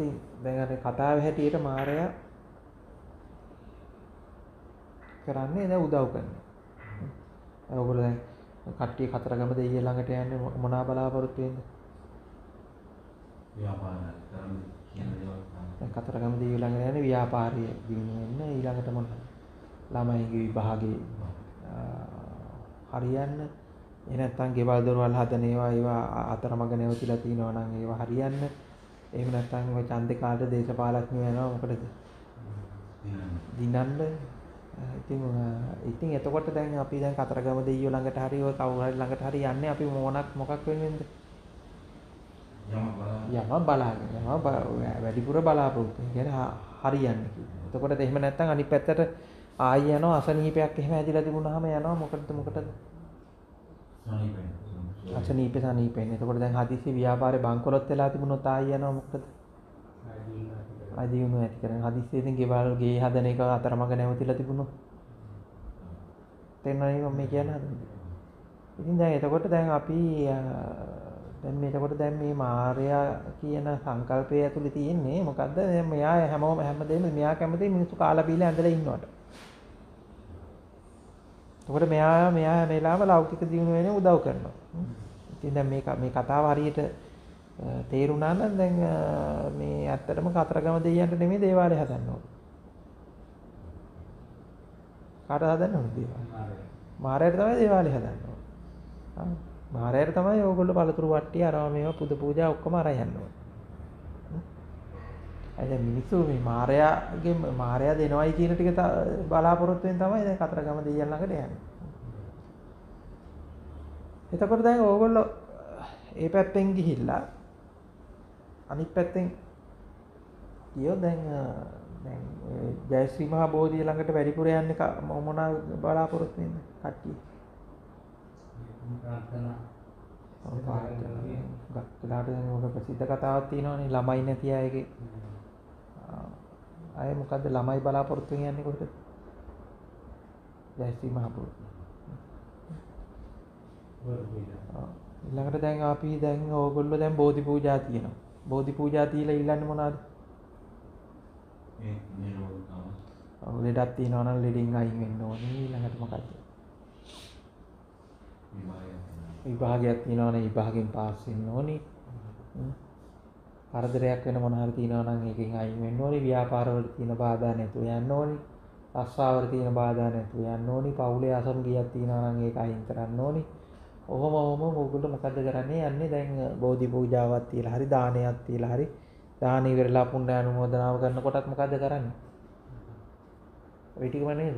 ඉතින් දැන් අර කතාවේ හැටියට මාරයා කරන්නේ දැන් උදව් කරනවා. ඔයගොල්ලෝ දැන් කට්ටිය කතරගම දෙයිය ළඟට යන්නේ මොනවා බලාපොරොත්තු වෙන්නේ? ව්‍යාපාරය කරන්නේ කියන දේවල් තමයි. දැන් කතරගම දෙයිය ළඟට යන්නේ ව්‍යාපාරය දිනු වෙන්න ඊළඟට මොනවා? ළමයිගේ විභාගේ හරියන්න එහෙ නැත්නම් ගෙවල් දොරවල් හදන ඒවා අතරමඟ නැවතිලා තියෙනවා නම් ඒවා හරියන්න. එහෙම නැත්නම් ඔය ඡන්දේ කාලේ දේශපාලඥයෝ යනවා මොකටද? දිනන්න. ඉතින් එතකොට දැන් අපි දැන් කතරගම දෙයියෝ ළඟට හරි ඔය කවුරු හරි ළඟට හරි යන්නේ අපි මොකක් වෙන්නෙන්ද? යම බලාගෙන වැඩිපුර බලාපොරොත්තු කියන්නේ හරියන්නේ කියලා. එතකොට එහෙම නැත්නම් අනිත් පැත්තට ආයි යනවා අසනීපයක් එහෙම ඇදිලා තිබුණාම යනවා මොකටද? සනීපෙන්නේ. එතකොට දැන් හදිස්සි ව්‍යාපාරේ බංකොලොත් වෙලා තිබුණොත් ආයි යනවා මොකටද? ආදීුණු ඇති කරන හදිස්සියෙන් ගෙවල් ගේ හදන එක අතරමඟ නැවතිලා තිබුණොත් තේරෙනවද මම කියන්නේ? ඉතින් දැන් එතකොට දැන් අපි දැන් මේ මායя කියන සංකල්පය ඇතුලේ තියෙන්නේ මොකද්ද? දැන් මෙයා හැමදේම මෙයා කැමති මිනිස්සු කාලා බීලා ඇඳලා ඉන්නවට. එතකොට මෙයා මේලාම ලෞකික දියුණුව වෙන උදව් කරනවා. ඉතින් දැන් මේ කතාව හරියට තේරුණා නම් දැන් මේ ඇත්තටම කතරගම දෙයියන්ට නෙමෙයි දේවාලය හදන්න ඕනේ. කාටද හදන්න ඕනේ දේවාලය? මාරයට තමයි දේවාලය හදන්න ඕනේ. මාරයට තමයි ඕගොල්ලෝ පළතුරු වට්ටිය අරවා මේවා පුද පූජා ඔක්කොම අරන් යන්න ඕනේ. දැන් මිනිස්සු මේ මාරයා දෙනවයි කියන ටික බලාපොරොත්තුෙන් තමයි දැන් කතරගම දෙයියන් ළඟට යන්නේ. එතකොට දැන් ඕගොල්ලෝ ඒ පැත්තෙන් ගිහිල්ලා අනිත් පැත්තෙන් කියෝ දැන් ජයශ්‍රී මහා බෝධිය ළඟට වැඩිපුර යන්නේ මොන බලාපොරොත්තු වෙන්නේ කට්ටිය? ගක්කලාට දැන් ඔක ප්‍රසිද්ධ කතාවක් තියෙනවානේ ළමයි නැති අයගේ. අය මොකද්ද ළමයි බලාපොරොත්තු වෙන්නේ කොහෙද? ජයශ්‍රී මහා බෝධිය. ඊළඟට දැන් අපි දැන් ඕගොල්ලෝ දැන් බෝධි පූජා තියෙනවා. බෝධි පූජා තියලා ඉල්ලන්නේ මොනවද? ලෙඩක් තියෙනවා නම් ලෙඩින් අයින් වෙන්න ඕනේ. ඊළඟට මොකක්ද? විභාගයක් තියෙනවා නම් විභාගෙන් පාස් වෙන්න ඕනේ. කරදරයක් වෙන මොන හරි තියෙනවා නම් ඒකෙන් අයින් වෙන්න ඕනේ. ව්‍යාපාරවල තියෙන බාධා නැතුව යන්න ඕනේ. රස්සාවල තියෙන බාධා නැතුව යන්න ඕනේ. පවුලේ අසමගියක් තියෙනවා නම් ඒක අයින් කරන්න ඕනේ. ඔහොම ඕගොල්ලෝ මොකද්ද කරන්නේ? යන්නේ දැන් බෝධි පූජාවක් තියලා හරි දානයක් තියලා හරි දාන ඉවරලා පුණ්‍ය අනුමෝදනාව කරනකොටත් මොකද්ද කරන්නේ? ඒ ටිකම නේද?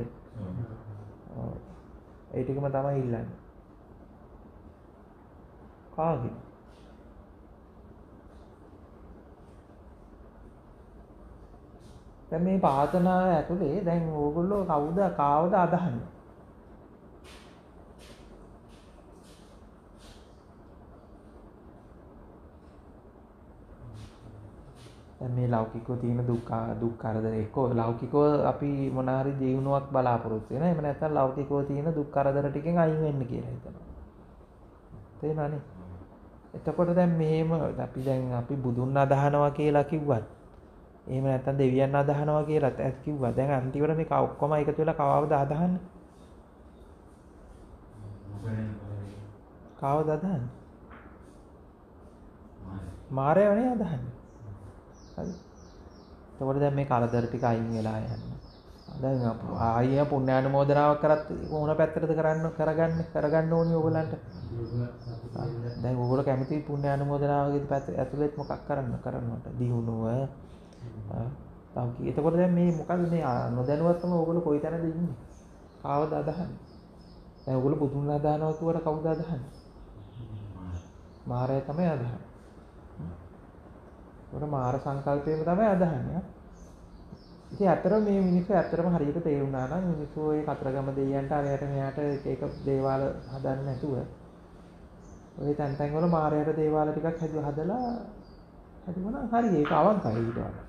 ඒ ටිකම තමයි ඉල්ලන්නේ. කාගේ? දැන් මේ ප්‍රාර්ථනාව ඇතුලේ දැන් ඕගොල්ලෝ කාවද අදහන්නේ? මේ ලෞකිකව තියෙන දුක් කරදර එක්ක ලෞකිකව අපි මොන හරි ජීවණයක් බලාපොරොත්තු වෙනවා. එහෙම නැත්නම් ලෞකිකව තියෙන දුක් කරදර ටිකෙන් අයින් වෙන්න කියලා හිතනවා. තේරුණානේ? එතකොට දැන් මෙහෙම අපි බුදුන් අදහනවා කියලා කිව්වත් එහෙම නැත්නම් දෙවියන් අදහනවා කියලාත් කිව්වා. දැන් අන්තිමට මේක ඔක්කොම එකතු වෙලා කවවද අදහන්නේ? කවවද අදහන්නේ? මාරයවනේ අදහන්නේ. හරි. එතකොට දැන් මේ කරදර ටික අයින් වෙලා යනවා. දැන් ආයෙ පුණ්‍යානුමෝදනාවක් කරත් මොන පැත්තටද කරගන්න ඕනේ ඕගොල්ලන්ට? දැන් ඕගොල්ලෝ කැමති පුණ්‍යානුමෝදනාවගේ පැත්ත ඇතුළෙත් මොකක් කරන්නට? දිනුව එතකොට දැන් මේ මොකද මේ නොදැනුවත්වම ඕගොල්ලෝ කොයි තැනද ඉන්නේ? කවවද අදහන්නේ? දැන් ඕගොල්ලෝ බුදුන් අදහනවා කියවට කවුද අදහන්නේ? මාරය තමයි අදහන්නේ. ඒකට මාර සංකල්පයම තමයි අදහන්නේ. ඉතින් ඇත්තටම මේ මිනිස්සු ඇත්තටම හරියට තේරුණා නම් මිනිස්සු ওই කතරගම දෙයියන්ට අරයට මෙයාට එක දේවාල හදන්න නැතුව ওই තැන් වල මාරයට දේවාල ටිකක් හදලා හදුවනම් හරි ඒක අවංකයි ඊට වඩා.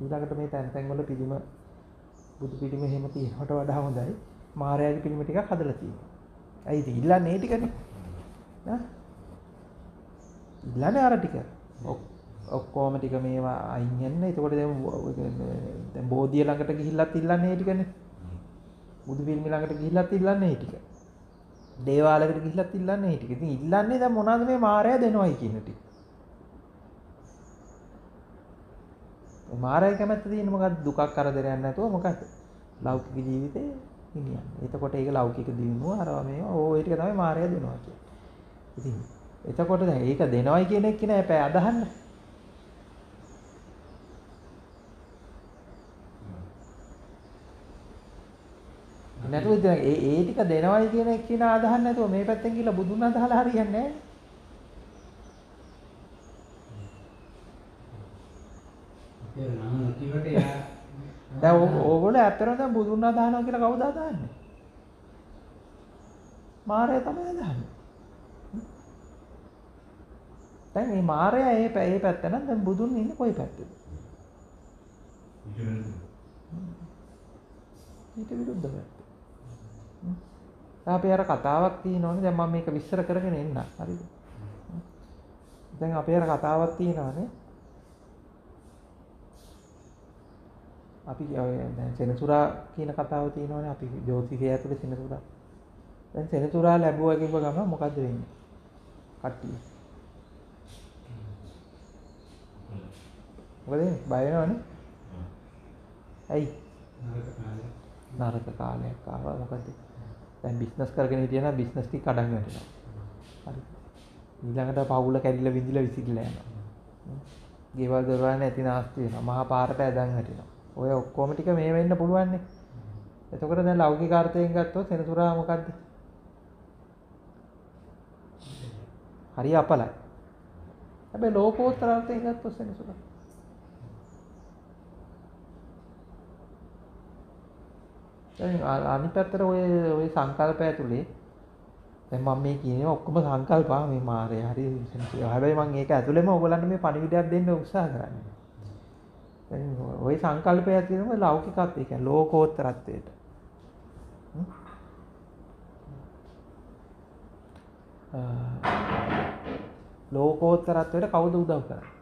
ඊළඟට මේ තැන් වල බුදු පිළිම එහෙම තියෙනවට වඩා හොඳයි මාරයාගේ පිළිම ටිකක් හදලා තියෙනවා. ඇයි ඉතින් ඉල්ලන්නේ මේ ටිකනේ? ඉල්ලන්නේ අර ටික. ඔක්කොම ටික මේවා අයින් යන්න. එතකොට දැන් බෝධිය ළඟට ගිහිල්ලත් ඉල්ලන්නේ ඒ ටිකනේ. බුදු පිළිම ළඟට ගිහිල්ලත් ඉල්ලන්නේ ඒ ටික. දේවාලයකට ගිහිල්ලත් ඉල්ලන්නේ ඒ ටික. ඉතින් ඉල්ලන්නේ දැන් මොනවද මේ මායя දෙනවයි කියන ටික. මේ මායя කැමැත්ත තියෙන්නේ මොකද්ද? දුකක් කරදරයක් නැතුව මොකද්ද? ලෞකික ජීවිතේ හිමියන්නේ. එතකොට ඒක ලෞකික දිනුව අරවා මේවා ඕ ඒ ටික තමයි මායя දෙනවා කියන්නේ. ඉතින් එතකොට දැන් ඒක දෙනවයි කියන එක නෑ පැය අදහන්න. නැතුව ඉතින් ඒ ටික දෙනවයි කියන එක කියන අදහන්න නැතුව මේ පැත්තෙන් ගිහලා බුදුන් අදහලා හරියන්නේ නෑ. දැන් ඕගොල්ලෝ ඇත්තටම දැන් බුදුන් අදහනවා කියලා කවුද අදහන්නේ? මායя තමයි අදහන්නේ. දැන් මේ මායя ඒ පැත්ත නම් දැන් බුදුන් ඉන්නේ කොයි පැත්තේද? ඊට විරුද්ධ පැත්ත. අපි අර කතාවක් තියෙනවනේ දැන් මම මේක විස්තර කරගෙන එන්න. හරිද? දැන් අපි අර කතාවක් තියෙනවනේ. අපි දැන් සෙනසුරා කියන කතාව තියෙනවනේ අපි ජෝතිෂය ඇතුලේ සෙනසුරා. දැන් සෙනසුරා ලැබුවා කියපුව ගමන් මොකද්ද වෙන්නේ? කට්ටිය. මොකද බය වෙනවනේ? ඇයි? නරක කාලයක් ආවා මොකද? දැන් බිස්නස් කරගෙන හිටියනම් බිස්නස් ටික කඩන් වැටෙනවා. හරි. ඊළඟට පවුල කැඩිලා විඳිලා විසිරලා යනවා. ගෙවල් දොරවල් නැති නාස්ති වෙනවා. මහා පාරට ඇදන් වැටෙනවා. ඔය ඔක්කොම ටික මේ වෙන්න පුළුවන් නේ. එතකොට දැන් ලෞකික අර්ථයෙන් ගත්තොත් සෙනසුරා මොකද්ද? හරි අපලයි. හැබැයි ලෝකෝත්තර අර්ථයෙන් ගත්තොත් සෙනසුරා. දැන් අනිත් පැත්තට ඔය සංකල්පය ඇතුලේ දැන් මම මේ කියන්නේ ඔක්කොම සංකල්පා මේ මායя හරි සෙනසුරා. හැබැයි මම ඒක ඇතුලේම ඔයගලන්ට මේ පණිවිඩයක් දෙන්න උත්සාහ කරන්නේ. දැන් ওই සංකල්පය ඇතුළේම ලෞකිකත්වය කියන්නේ ලෝකෝත්තරත්වයට. ලෝකෝත්තරත්වයට කවුද උදව් කරන්නේ?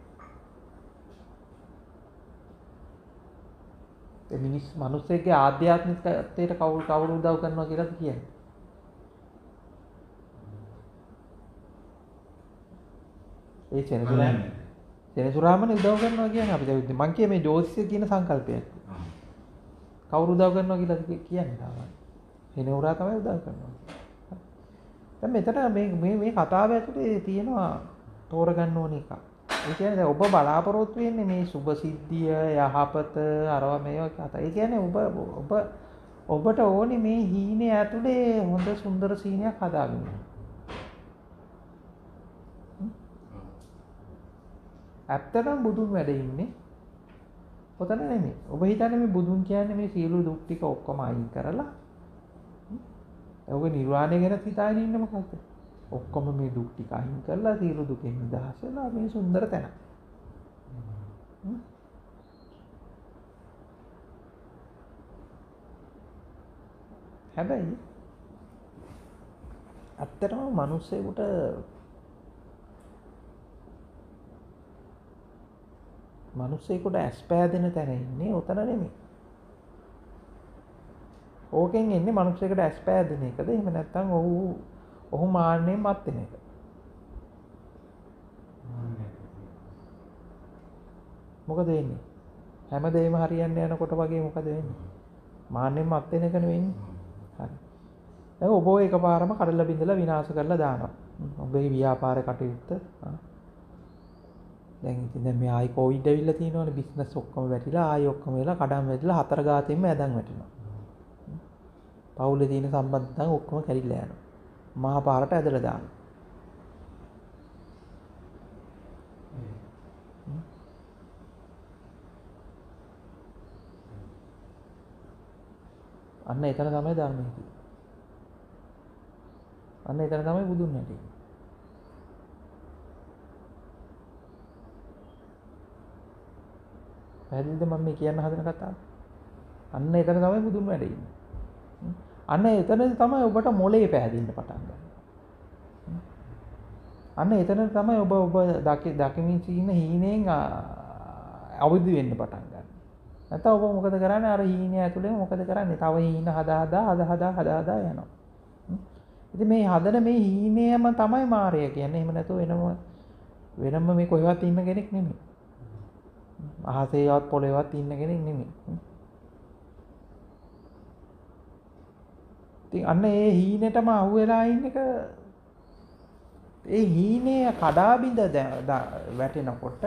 ඒ මිනිස්සෙගේ ආධ්‍යාත්මිකත්වයට කවුරු උදව් කරනවා කියලාද කියන්නේ? ඒ සෙනසුරාමනේ උදව් කරනවා කියන්නේ අපි දැන් මං කියේ මේ ජෝතිෂය කියන සංකල්පයක්. කවුරු උදව් කරනවා කියලාද කියන්නේ තාම. සෙනසුරා තමයි උදව් කරනවා. දැන් මෙතන මේ කතාව ඇතුලේ තියෙනවා තෝරගන්න ඕන එක. ඒ කියන්නේ දැන් ඔබ බලාපොරොත්තු වෙන්නේ මේ සුභ සිද්ධිය යහපත අරවා මේවා කතා. ඒ කියන්නේ ඔබට ඕනේ මේ හීනේ ඇතුලේ හොඳ සුන්දර සීනයක් හදාගන්න. ඇත්තටම බුදුන් වැඩ ඉන්නේ ඔතන නෙමෙයි. ඔබ හිතන්නේ මේ බුදුන් කියන්නේ මේ සියලු දුක් ටික ඔක්කොම අයින් කරලා ඔබ නිර්වාණය ගැන හිතාගෙන ඉන්නේ මොකද්ද? ඔක්කොම මේ දුක් ටික අයින් කරලා සියලු දුකෙන් නිදහස් වෙලා මේ සුන්දර තැන. හැබැයි ඇත්තටම මිනිස්සෙකුට ඇස් පෑදෙන තැන ඉන්නේ උතන නෙමෙයි. ඕකෙන් එන්නේ මිනිස්සෙකුට ඇස් පෑදෙන එකද? එහෙම නැත්නම් ඔහු මාන්නෙන් මත් වෙන එක. මොකද වෙන්නේ? හැමදේම හරියන්න යනකොට වගේ මොකද වෙන්නේ? මාන්නෙන් මත් වෙන එකනේ වෙන්නේ. හරි. දැන් ඔබ එකපාරම කඩලා බිඳලා විනාශ කරලා දානවා. ඔබේ ව්‍යාපාර කටයුත්ත දැන් ඉතින් දැන් මේ ආයි කොවිඩ් ඇවිල්ලා තියෙනවනේ බිස්නස් ඔක්කොම වැටිලා ආයි ඔක්කොම වෙලා කඩම් වැටිලා හතර ගාතෙන්ම ඇදන් වැටෙනවා. පවුලේ තියෙන සම්බන්ධතාව ඔක්කොම කැඩිලා යනවා. මහා පාරට ඇදලා දානවා. අන්න එතන තමයි ධර්මය කියන්නේ. අන්න එතන තමයි බුදුන් වහන්සේ. පැහැදිලිද මම මේ කියන්න හදන කතාව? අන්න එතන තමයි බුදුන් වැඩ ඉන්නේ. අන්න එතනදී තමයි ඔබට මොලේ පෑදෙන්න පටන් ගන්න. අන්න එතන තමයි ඔබ දකිමින් ඉන්න හීනෙන් අවදි වෙන්න පටන් ගන්න. නැත්නම් ඔබ මොකද කරන්නේ? අර හීනය ඇතුලේ මොකද කරන්නේ? තව හීන හදා යනවා. ඉතින් මේ හදන මේ හීනයම තමයි මායя කියන්නේ. එහෙම නැතුව වෙනම මේ කොහෙවත් ඉන්න කෙනෙක් නෙමෙයි. අහසේවත් පොළේවත් ඉන්න කෙනෙක් නෙමෙයි. ඉතින් අන්න ඒ හීනෙටම අහු වෙලා ඉන්න එක ඒ හීනය කඩා බිඳ වැටෙනකොට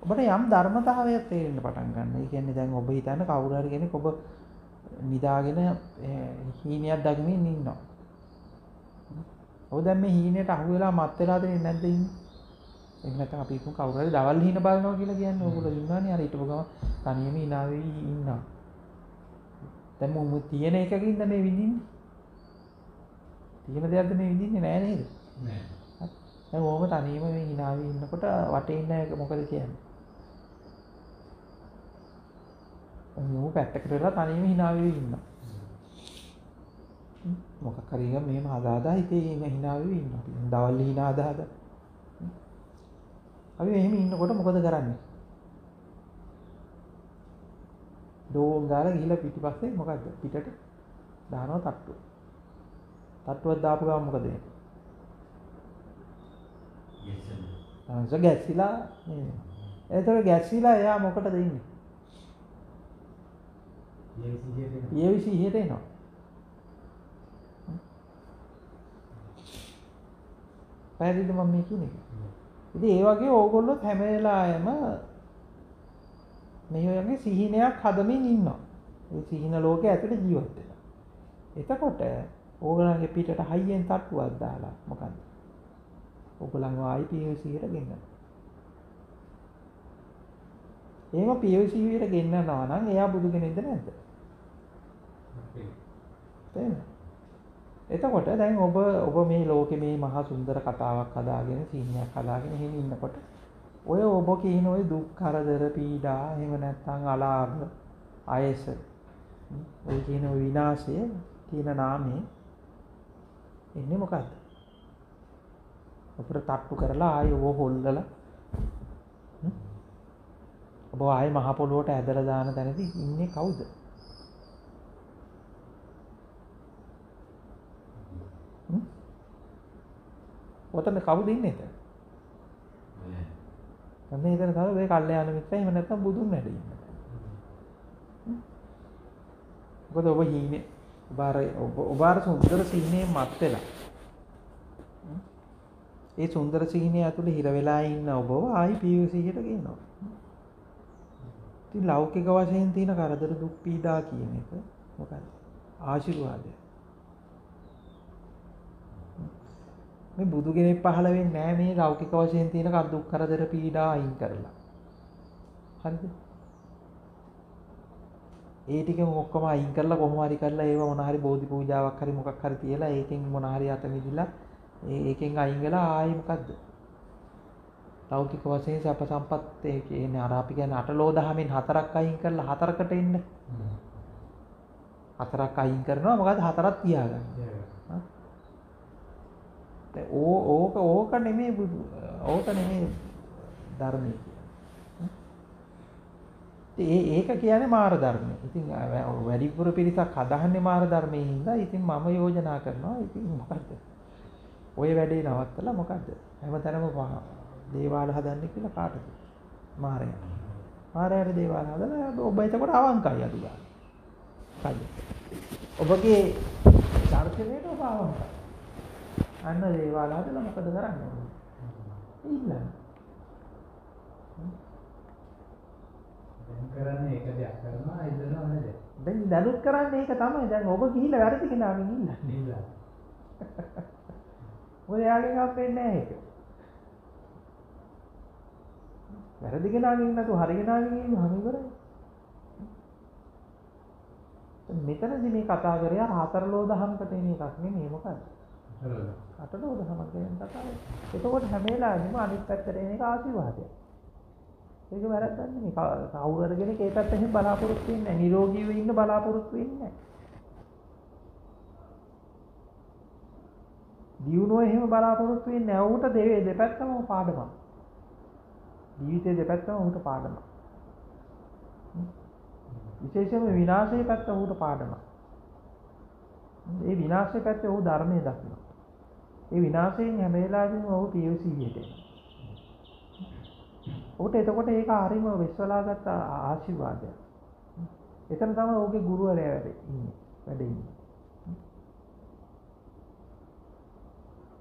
ඔබට යම් ධර්මතාවයක් තේරෙන්න පටන් ගන්නවා. ඒ කියන්නේ දැන් ඔබ හිතන්න කවුරු හරි කෙනෙක් ඔබ නිදාගෙන හීනයක් දකිමින් ඉන්නවා. ඔබ දැන් මේ හීනයට අහු වෙලා මත් වෙලාද නැද්ද ඉන්නේ? එහෙම නැත්නම් අපි හිතමු කවුරු හරි දවල් හීන බලනවා කියලා කියන්නේ ඕගොල්ලෝ ඉන්නවනේ අර හිටපු ගම තනියම hina වෙවි ඉන්නවා. දැන් මොම තියෙන එකකින්ද මේ විඳින්නේ? තියෙන දෙයක්ද මේ විඳින්නේ නෑ නේද? නෑ. දැන් ඕම තනියම මේ hina වෙවි ඉන්නකොට වටේ ඉන්න එක මොකද කියන්නේ? මොම පැත්තකට වෙලා තනියම hina වෙවි ඉන්නවා. මොකක් හරි එක මෙහෙම හදාදා හිතේ hina වෙවි ඉන්නවා. දවල් hina හදාදා අපි මෙහෙම ඉන්නකොට මොකද කරන්නේ? ඩෝන් ගාලා ගිහිල්ලා පිටිපස්සේ මොකද්ද? පිටට දානවා තට්ටුව. තට්ටුවක් දාපු ගමන් මොකද වෙන්නේ? ගැස්සිලා නේද? එතකොට ගැස්සිලා එයා මොකටද ඉන්නේ? පියවිසියට එනවා. පැහැදිලිද මම මේ කියන්නේ? ඉතින් ඒ වගේ ඕගොල්ලොත් හැම වෙලාවෙම මේ වගේ සිහිනයක් හදමින් ඉන්නවා. ඒ සිහින ලෝකයේ ඇතුලේ ජීවත් වෙනවා. එතකොට ඕගොල්ලන්ගේ පිටට හයියෙන් තට්ටුවක් දාලා මොකද්ද? ඕගොල්ලන්ව ආයි PVC-ට ගෙන්නනවා. එහෙම PVC-ට ගෙන්නනවා නම් එයා බුදු කෙනෙක්ද නැද්ද? තේරෙනවද? එතකොට දැන් ඔබ මේ ලෝකේ මේ මහා සුන්දර කතාවක් හදාගෙන සීනියක් හදාගෙන එහෙම ඉන්නකොට ඔය ඔබ කියන ඔය දුක් කරදර පීඩා එහෙම නැත්නම් අලාභ ආයස ඔය කියන විනාශය කියන නාමයේ එන්නේ මොකද්ද? අපිට තට්ටු කරලා ආයෙ ඔබ හොල්ලලා ඔබ ආයෙ මහ පොළොවට ඇදලා දාන තැනදී ඉන්නේ කවුද? ඔතන කවුද ඉන්නේ එතන? අන්න එතන තමයි ඔය කල්යාණ මිත්‍රය එහෙම නැත්නම් බුදුන් වැඩ ඉන්නේ. මොකද ඔබ හීනේ ඔබ අර සුන්දර සීනේ මත් වෙලා. ඒ සුන්දර සීනේ ඇතුලේ හිර වෙලා ඉන්න ඔබව ආයි PVC-ට ගේනවා. ඉතින් ලෞකික වශයෙන් තියෙන කරදර දුක් පීඩා කියන එක මොකක්ද? ආශිර්වාදය. මේ බුදු කෙනෙක් පහළ වෙන්නේ නැහැ මේ ලෞකික වශයෙන් තියෙන දුක් කරදර පීඩා අයින් කරලා. හරිද? ඒ ටික ඔක්කොම අයින් කරලා කොහොම හරි කරලා ඒව මොන හරි බෝධි පූජාවක් හරි මොකක් හරි තියලා ඒකෙන් මොන හරි අත මිදිලා ඒකෙන් අයින් වෙලා ආයි මොකද්ද? ලෞකික වශයෙන් සැප සම්පත් ඒ කියන්නේ අර අපි කියන්නේ අටලෝ දහමෙන් හතරක් අයින් කරලා හතරකට එන්න. හතරක් අයින් කරනවා මොකද හතරක් තියාගන්න. ඕක නෙමෙයි ඕක නෙමෙයි ධර්මයේ. ඒක කියන්නේ මාර ධර්මය. ඉතින් වැඩිපුර පිරිසක් හදාන්නේ මාර ධර්මයේ හින්දා ඉතින් මම යෝජනා කරනවා ඉතින් මොකද්ද? ඔය වැඩේ නවත්තලා මොකද්ද? හැමතැනම දේවාල හදන්න කියලා කාටද? මාරයා. මාරයාට දේවාල හදලා ඔබ එතකොට අවංකයි අඩු ගන්න. හරි. ඔබගේ දර්ශනයට ඔබ අවංකයි. අන්න දේවාල හදලා මොකද කරන්නේ? ඉන්න. කරන්නේ එක දෙයක් කරනවා ඉඳනවා නේද? දැන් දැනුත් කරන්නේ ඒක තමයි. දැන් ඔබ ගිහිල්ලා වැරදි කෙනාගෙන් ඉන්න. නේද? ඔය යාගෙන් අපෙන්නේ නැහැ ඒක. වැරදි කෙනාගෙන් නැතුව හරි කෙනාගෙන් ඉන්නවා ඉවරයි. මෙතනදී මේ කතා කරේ හතරලෝ දහමකට එන එකක් නෙමෙයි මොකද? අටලෝ දහමක් ගැන කතා කරන්නේ. එතකොට හැම වෙලාවෙම අනිත් පැත්තට එන එක ආශිර්වාදයක්. ඒක වැරද්දක් නෙමෙයි. කවුරු හරි කෙනෙක් ඒ පැත්තෙන් බලාපොරොත්තු වෙන්නේ නැහැ. නිරෝගීව ඉන්න බලාපොරොත්තු වෙන්නේ නැහැ. දියුණුව එහෙම බලාපොරොත්තු වෙන්නේ නැහැ. ඌට දෙපැත්තම පාඩමක්. ජීවිතේ දෙපැත්තම ඌට පාඩමක්. විශේෂයෙන්ම විනාශයේ පැත්ත ඌට පාඩමක්. ඒ විනාශයේ පැත්තේ ඌ ධර්මයේ දකිනවා. ඒ විනාශයෙන් හැම වෙලාවෙම ඌ පියවසියට එනවා. ඌට එතකොට ඒක හරීම විශ්වලාගත් ආශිර්වාදයක්. එතන තමයි ඌගේ ගුරුවරයා වැඩ ඉන්නේ.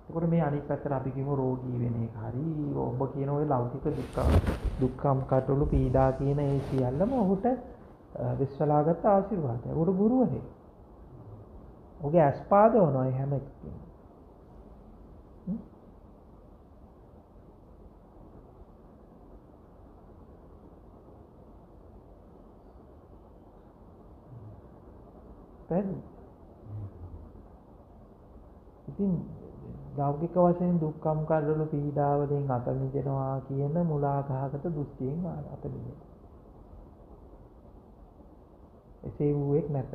එතකොට මේ අනිත් පැත්තට අපි කියමු රෝගී වෙන එක. හරි ඔබ කියන ওই ලෞකික දුක්ඛම් කටළු පීඩා කියන ඒ සියල්ලම ඔහුට විශ්වලාගත් ආශිර්වාදය. ඔහුට ගුරුවරයෙක්. ඔහුගේ අස්පාදවනවා හැම එකකින්ම. ඉතින් ලෞකික වශයෙන් දුක්ඛම් කඩළු පීඩා වලින් අත මිදෙනවා කියන මුලාඝාතක දෘෂ්ටියෙන් අත මිදෙනවා. එසේ වූෙක් නැත.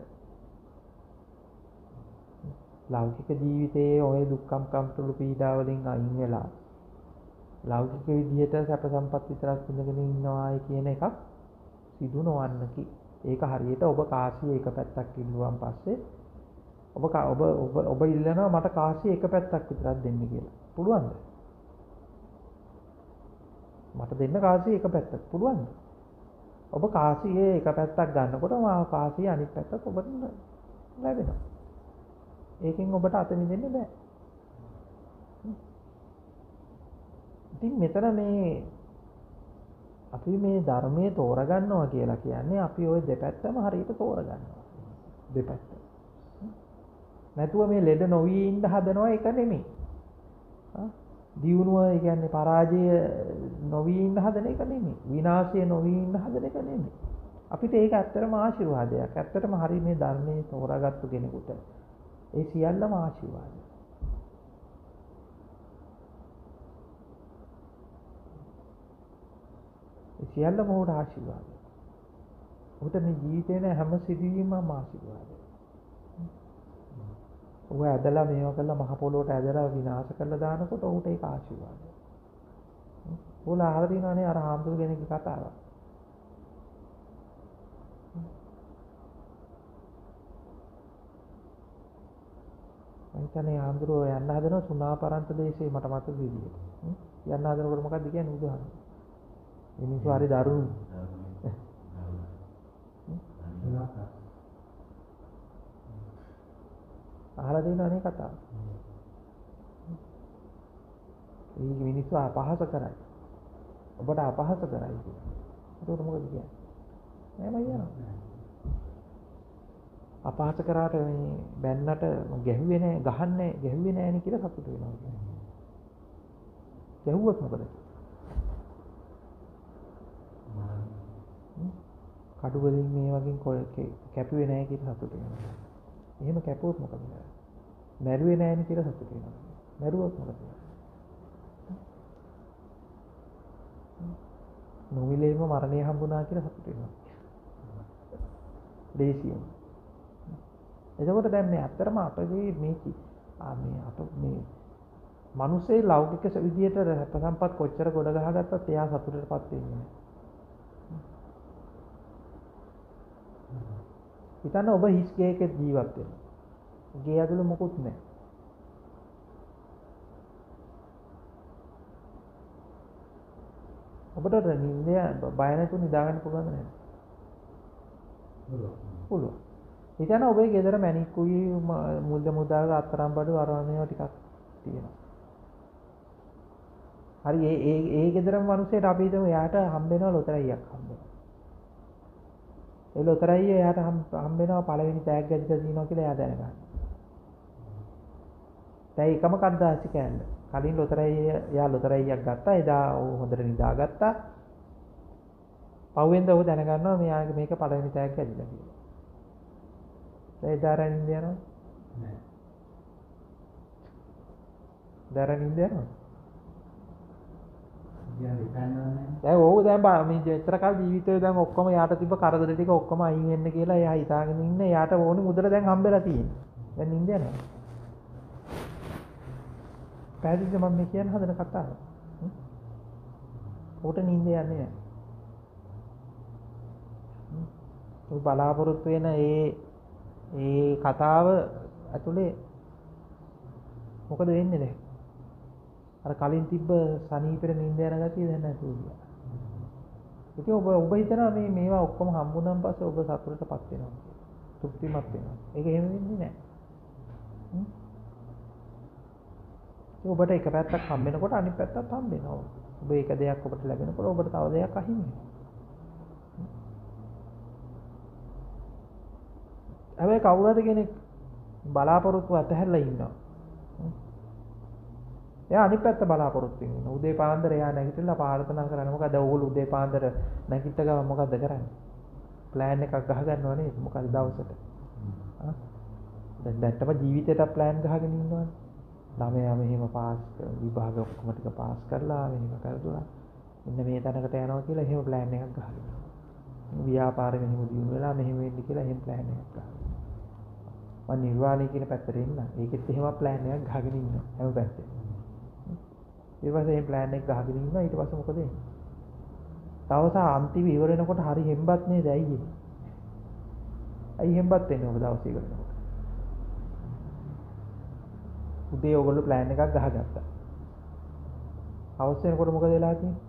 ලෞකික ජීවිතයේ ඔය දුක්ඛම් කඩළු පීඩා වලින් අයින් වෙලා ලෞකික විදියට සැප සම්පත් විතරක් විඳගෙන ඉන්නවායි කියන එකක් සිදු නොවන්නකි. ඒක හරියට ඔබ කාසිය එක පැත්තක් ඉල්ලුවාන් පස්සේ ඔබ ඉල්ලනවා මට කාසිය එක පැත්තක් විතරක් දෙන්න කියලා. පුළුවන්ද? මට දෙන්න කාසිය එක පැත්තක් පුළුවන්ද? ඔබ කාසියේ එක පැත්තක් ගන්නකොට මා කාසිය අනිත් පැත්තත් ඔබට ලැබෙනවා. ඒකෙන් ඔබට අත මිදෙන්න බෑ. ඉතින් මෙතන මේ අපි මේ ධර්මයේ තෝරගන්නවා කියලා කියන්නේ අපි ওই දෙපැත්තම හරියට තෝරගන්නවා. දෙපැත්ත. නැතුව මේ ලෙඩ නොවී ඉන්න හදනවා ඒක නෙමෙයි. දියුණුව ඒ කියන්නේ පරාජය නොවී ඉන්න හදන එක නෙමෙයි. විනාශය නොවී ඉන්න හදන එක නෙමෙයි. අපිට ඒක ඇත්තටම ආශිර්වාදයක්. ඇත්තටම හරි මේ ධර්මයේ තෝරාගත්තු කෙනෙකුට ඒ සියල්ලම ආශිර්වාදයක්. ඒ සියල්ලම උඩ ආශිර්වාදයක්. උට මේ ජීවිතේ හැම සිදුවීමම ආශිර්වාදයක්. ඔය ඇදලා මේවා කරලා මහ පොළොවට ඇදලා විනාශ කරලා දානකොට ඌට ඒක ආශිර්වාදයක්. ඕලා අහලා තියෙනවානේ අර හාමුදුරු කෙනෙක්ගේ කතාව. අයිතනේ හාමුදුරුවෝ යන්න හදනවා සුණාපරන්ත දේශේ මට මතක විදියට. යන්න හදනකොට මොකක්ද කියන්නේ බුදුහාමුදුරුවෝ? මිනිස්සු හරි දරුණු. අහලා තියෙනවනේ කතාව. මේ මිනිස්සු අපහාස කරයි. ඔබට අපහාස කරයි කියලා. ඒකට මොකද කියන්නේ? නෑ මයියා. අපහාස කරාට මේ බැන්නට ගැහුවේ නෑ, ගහන්නේ, ගැහුවේ නෑනේ කියලා සතුට වෙනවා කියන්නේ. ගැහුවොත් මොකද? කඩු වලින් මේ වගේ කැපුවේ නෑ කියලා සතුට වෙනවා. එහෙම කැපුවොත් මොකද වෙන්නේ? මැරුවේ නෑනේ කියලා සතුට වෙනවා. මැරුවොත් මොකද වෙන්නේ? නොමිලේම මරණය හම්බුණා කියලා සතුට වෙනවා. දේශියම. එතකොට දැන් මේ අත්‍තරම අපේ මේ මිනිස්සේ ලෞකික විදියට සම්පත් කොච්චර ගොඩ ගහගත්තත් එයා සතුටටපත් වෙන්නේ නැහැ. හිතන්න ඔබ හිස් ගේක ජීවත් වෙනවා. ගේ ඇතුළේ මොකුත් නැහැ. ඔබට නිින්දේ බය නැතුව නිදාගන්න පුළුවන්ද නැද්ද? පුළුවන්. හිතන්න ඔබේ ගෙදර මැණික්කුයි මුල්ද මුදාක අත්තරම් බඩු අරවන්නේව ටිකක් තියෙනවා. හරි ඒ ගෙදරම මිනිස්සෙට අපි හිතමු එයාට හම්බ වෙනවා ලොතරැයියක් හම්බ වෙනවා. ඒ ලොතරැයිය එයාට හම්බ වෙනවා පළවෙනි තෑග්ග ඇදිලා දිනනවා කියලා එයා දැනගන්නවා. දැන් එකම කද්දාසි කෑල්ල. කලින් ලොතරැයිය එයා ලොතරැයියක් ගත්තා. එදා ਉਹ හොඳට නිදාගත්තා. පහුවෙන්ද ਉਹ දැනගන්නවා මෙයාගේ මේක පළවෙනි තෑග්ග ඇදිලා කියලා. දැන් දරනින්ද යනවා? නෑ. දරනින්ද යනවා? දැන් ඕක දැන් මේ විතර කාල ජීවිතේ දැන් ඔක්කොම යාට තිබ්බ කරදර ටික ඔක්කොම අයින් වෙන්න කියලා එයා හිතාගෙන ඉන්නේ යාට ඕනේ මුදල දැන් හම්බෙලා තියෙන්නේ. දැන් නින්ද යනවා. පැහැදිලිද මම මේ කියන්න හදන කතාව? උට නිින්ද යන්නේ නැහැ. ඔය බලාපොරොත්තු වෙන ඒ කතාව ඇතුලේ මොකද වෙන්නේ දැන්? අර කලින් තිබ්බ සනීපෙට නිින්ද යන ගතිය දැන් නැතුව ගියා. ඉතින් ඔබ හිතනවා මේවා ඔක්කොම හම්බුනන් පස්සේ ඔබ සතුටටපත් වෙනවා. තෘප්තිමත් වෙනවා. ඒක එහෙම වෙන්නේ නැහැ. ඔබට එක පැත්තක් හම්බ වෙනකොට අනිත් පැත්තත් හම්බ වෙනවා. ඔබ එක දෙයක් ඔබට ලැබෙනකොට ඔබට තව දෙයක් අහිමි වෙනවා. හැබැයි කවුරු හරි කෙනෙක් බලාපොරොත්තු අතහැරලා ඉන්නවා. එයා අනිත් පැත්ත බලාපොරොත්තු වෙනවා. උදේ පාන්දර එයා නැගිටලා ප්‍රාර්ථනා කරන්නේ මොකද? ඕගොල්ලෝ උදේ පාන්දර නැගිට ගමන් මොකද්ද කරන්නේ? ප්ලෑන් එකක් ගහ ගන්නව නේද? මොකද දවසට? දැන්ටම ජීවිතේට ප්ලෑන් ගහගෙන ඉන්නවනේ. ළමයා මෙහෙම පාස් විභාග ඔක්කොම ටික පාස් කරලා මෙහෙම කරලා මෙන්න මේ තැනකට යනවා කියලා එහෙම ප්ලෑන් එකක් ගහගෙන. ව්‍යාපාරෙ මෙහෙම දියුණු වෙලා මෙහෙම වෙන්න කියලා එහෙම ප්ලෑන් එකක් ගහගෙන. මම නිර්වාණය කියන පැත්තට එන්න. ඒකෙත් එහෙම ප්ලෑන් එකක් ගහගෙන ඉන්නවා හැම පැත්තෙම. ඊට පස්සේ මේ ප්ලෑන් එක ගහගෙන ඉන්නවා ඊට පස්සේ මොකද වෙන්නේ? දවස අන්තිම ඉවර වෙනකොට හරි හෙම්බත් නේද ඇයි? ඇයි හෙම්බත් වෙන්නේ ඔබ දවස් ඉවර වෙනකොට? උදේ ඔයගොල්ලෝ ප්ලෑන් එකක් ගහගත්තා. හවස් වෙනකොට මොකද වෙලා තියෙන්නේ?